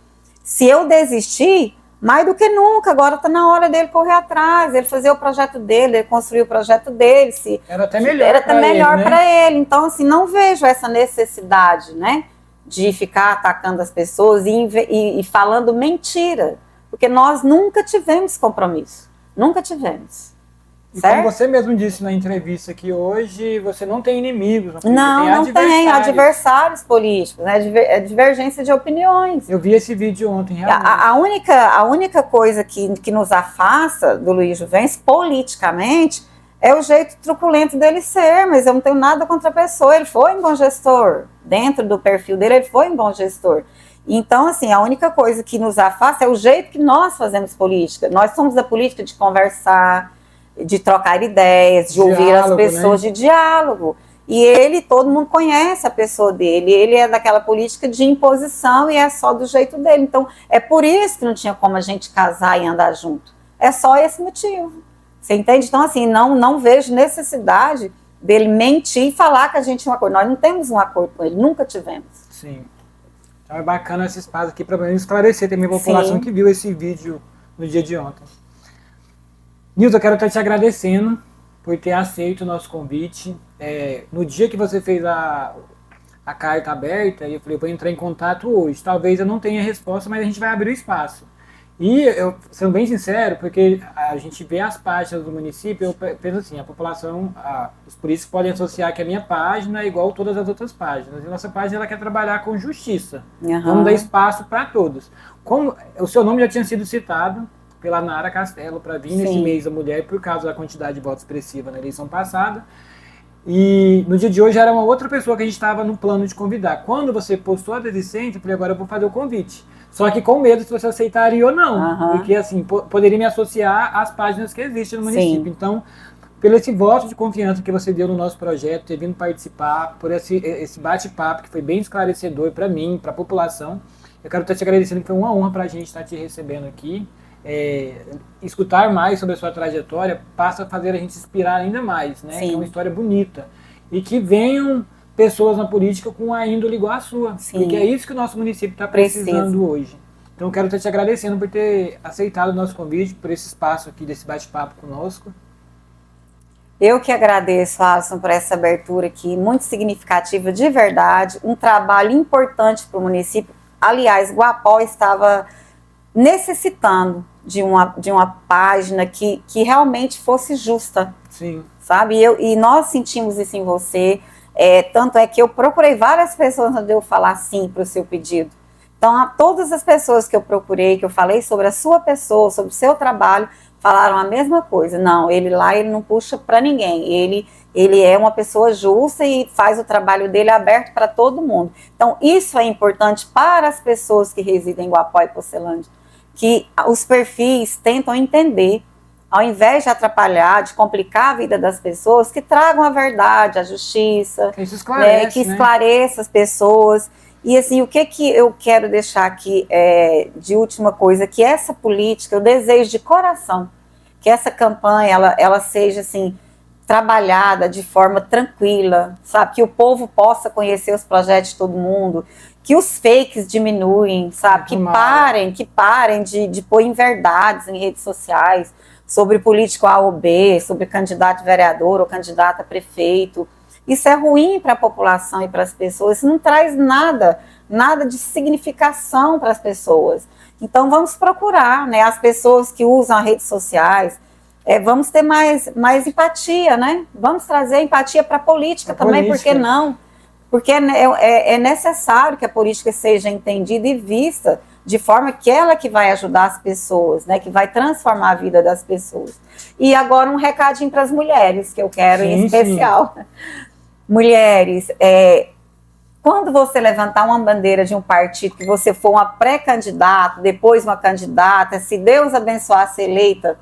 Se eu desistir, mais do que nunca, agora está na hora dele correr atrás, ele fazer o projeto dele, ele construir o projeto dele. Era até melhor para ele. Então, assim, não vejo essa necessidade, né, de ficar atacando as pessoas e falando mentira, porque nós nunca tivemos compromisso, nunca tivemos. E como você mesmo disse na entrevista aqui hoje, você não tem inimigos. Não tem adversários políticos, né? É divergência de opiniões. Eu vi esse vídeo ontem, realmente. A única coisa que nos afasta do Luiz Juvencio, politicamente, é o jeito truculento dele ser, mas eu não tenho nada contra a pessoa. Ele foi um bom gestor. Dentro do perfil dele, ele foi um bom gestor. Então, assim, a única coisa que nos afasta é o jeito que nós fazemos política. Nós somos da política de conversar, de trocar ideias, de ouvir as pessoas, né? De diálogo. E todo mundo conhece a pessoa dele, ele é daquela política de imposição e é só do jeito dele. Então, é por isso que não tinha como a gente casar e andar junto. É só esse motivo. Você entende? Então, assim, não vejo necessidade dele mentir e falar que a gente tinha um acordo. Nós não temos um acordo com ele, nunca tivemos. Sim. Então é bacana esse espaço aqui para esclarecer também a população que viu esse vídeo no dia de ontem. Nilza, eu quero estar te agradecendo por ter aceito o nosso convite. No dia que você fez a carta aberta, eu falei, vou entrar em contato hoje. Talvez eu não tenha resposta, mas a gente vai abrir o espaço. E eu, sendo bem sincero, porque a gente vê as páginas do município, eu penso assim, a população, os políticos podem associar que a minha página é igual a todas as outras páginas. E a nossa página ela quer trabalhar com justiça. Vamos dar espaço para todos. Como o seu nome já tinha sido citado pela Nara Castelo para vir nesse mês da mulher por causa da quantidade de votos expressiva na eleição passada. E no dia de hoje era uma outra pessoa que a gente estava no plano de convidar. Quando você postou a desistência, eu falei, agora eu vou fazer o convite. Só que com medo se você aceitaria ou não. Porque assim, poderia me associar às páginas que existem no município. Então, pelo esse voto de confiança que você deu no nosso projeto, ter vindo participar, por esse bate-papo que foi bem esclarecedor para mim, para a população, eu quero estar te agradecendo, que foi uma honra para a gente estar te recebendo aqui. escutar mais sobre a sua trajetória passa a fazer a gente se inspirar ainda mais, né? Sim. Que é uma história bonita. E que venham pessoas na política com a índole igual a sua. Sim. Porque é isso que o nosso município está precisando hoje. Então eu quero estar te agradecendo por ter aceitado o nosso convite, por esse espaço aqui desse bate-papo conosco. Eu que agradeço, Alisson, por essa abertura aqui, muito significativa, de verdade, um trabalho importante para o município. Aliás, Guapó estava necessitando de uma página que realmente fosse justa. Sim. Sabe? E nós sentimos isso em você, tanto é que eu procurei várias pessoas onde eu falar sim para o seu pedido. Então, a todas as pessoas que eu procurei, que eu falei sobre a sua pessoa, sobre o seu trabalho, falaram a mesma coisa. Não, ele não puxa para ninguém. Ele é uma pessoa justa e faz o trabalho dele aberto para todo mundo. Então, isso é importante para as pessoas que residem em Guapó e Pocilândia, que os perfis tentam entender, ao invés de atrapalhar, de complicar a vida das pessoas, que tragam a verdade, a justiça, que esclareça as pessoas. E assim, o que eu quero deixar aqui de última coisa, que essa política, eu desejo de coração, que essa campanha, ela seja assim, trabalhada de forma tranquila, sabe? Que o povo possa conhecer os projetos de todo mundo, que os fakes diminuem, sabe? Que parem de pôr inverdades em redes sociais, sobre político A ou B, sobre candidato a vereador ou candidato a prefeito. Isso é ruim para a população e para as pessoas, isso não traz nada de significação para as pessoas. Então vamos procurar, né, as pessoas que usam as redes sociais, vamos ter mais empatia, né? Vamos trazer empatia para a política também, por que não? Porque é necessário que a política seja entendida e vista de forma que ela que vai ajudar as pessoas, né, que vai transformar a vida das pessoas. E agora um recadinho para as mulheres, que eu quero em especial. Sim. Mulheres, quando você levantar uma bandeira de um partido, que você for uma pré-candidata, depois uma candidata, se Deus abençoar ser eleita,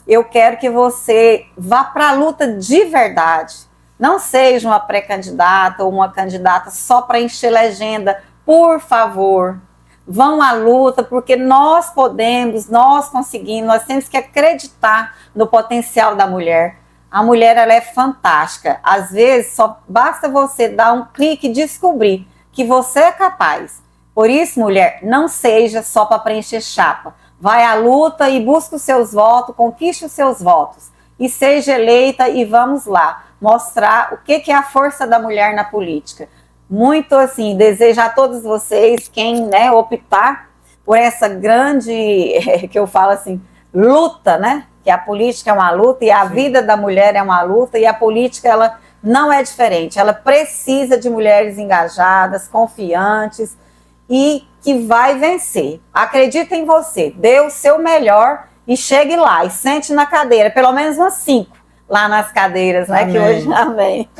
eu quero que você vá para a luta de verdade. Não seja uma pré-candidata ou uma candidata só para encher legenda, por favor. Vão à luta, porque nós podemos, nós conseguimos, nós temos que acreditar no potencial da mulher. A mulher, ela é fantástica. Às vezes, só basta você dar um clique e descobrir que você é capaz. Por isso, mulher, não seja só para preencher chapa. Vai à luta e busque os seus votos, conquiste os seus votos. E seja eleita e vamos lá, mostrar o que é a força da mulher na política. Muito assim, desejo a todos vocês, quem, né, optar por essa grande, que eu falo assim, luta, né? Que a política é uma luta e a vida da mulher é uma luta, e a política, ela não é diferente. Ela precisa de mulheres engajadas, confiantes e que vai vencer. Acredita em você, dê o seu melhor e chegue lá e sente na cadeira, pelo menos umas 5 lá nas cadeiras, né? Amém. Que hoje, amém.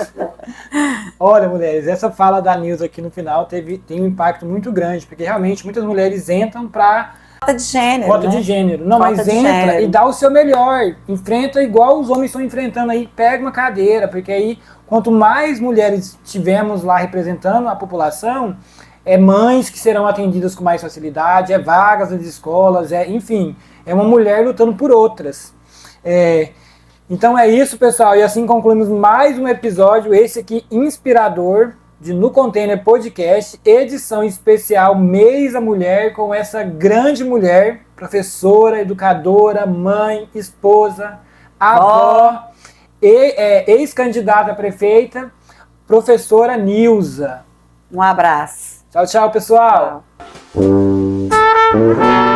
Olha, mulheres, essa fala da Nilza aqui no final tem um impacto muito grande, porque realmente muitas mulheres entram para cota de gênero. Cota, né? De gênero. Não, cota, mas entra gênero. E dá o seu melhor. Enfrenta igual os homens estão enfrentando aí. Pega uma cadeira, porque aí, quanto mais mulheres tivermos lá representando a população, mães que serão atendidas com mais facilidade, vagas nas escolas, enfim, é uma mulher lutando por outras. Então é isso, pessoal. E assim concluímos mais um episódio, esse aqui inspirador, de No Container Podcast, edição especial Mês da Mulher, com essa grande mulher, professora, educadora, mãe, esposa, avó, ex-candidata a prefeita, professora Nilza. Um abraço. Tchau, tchau, pessoal. Tchau.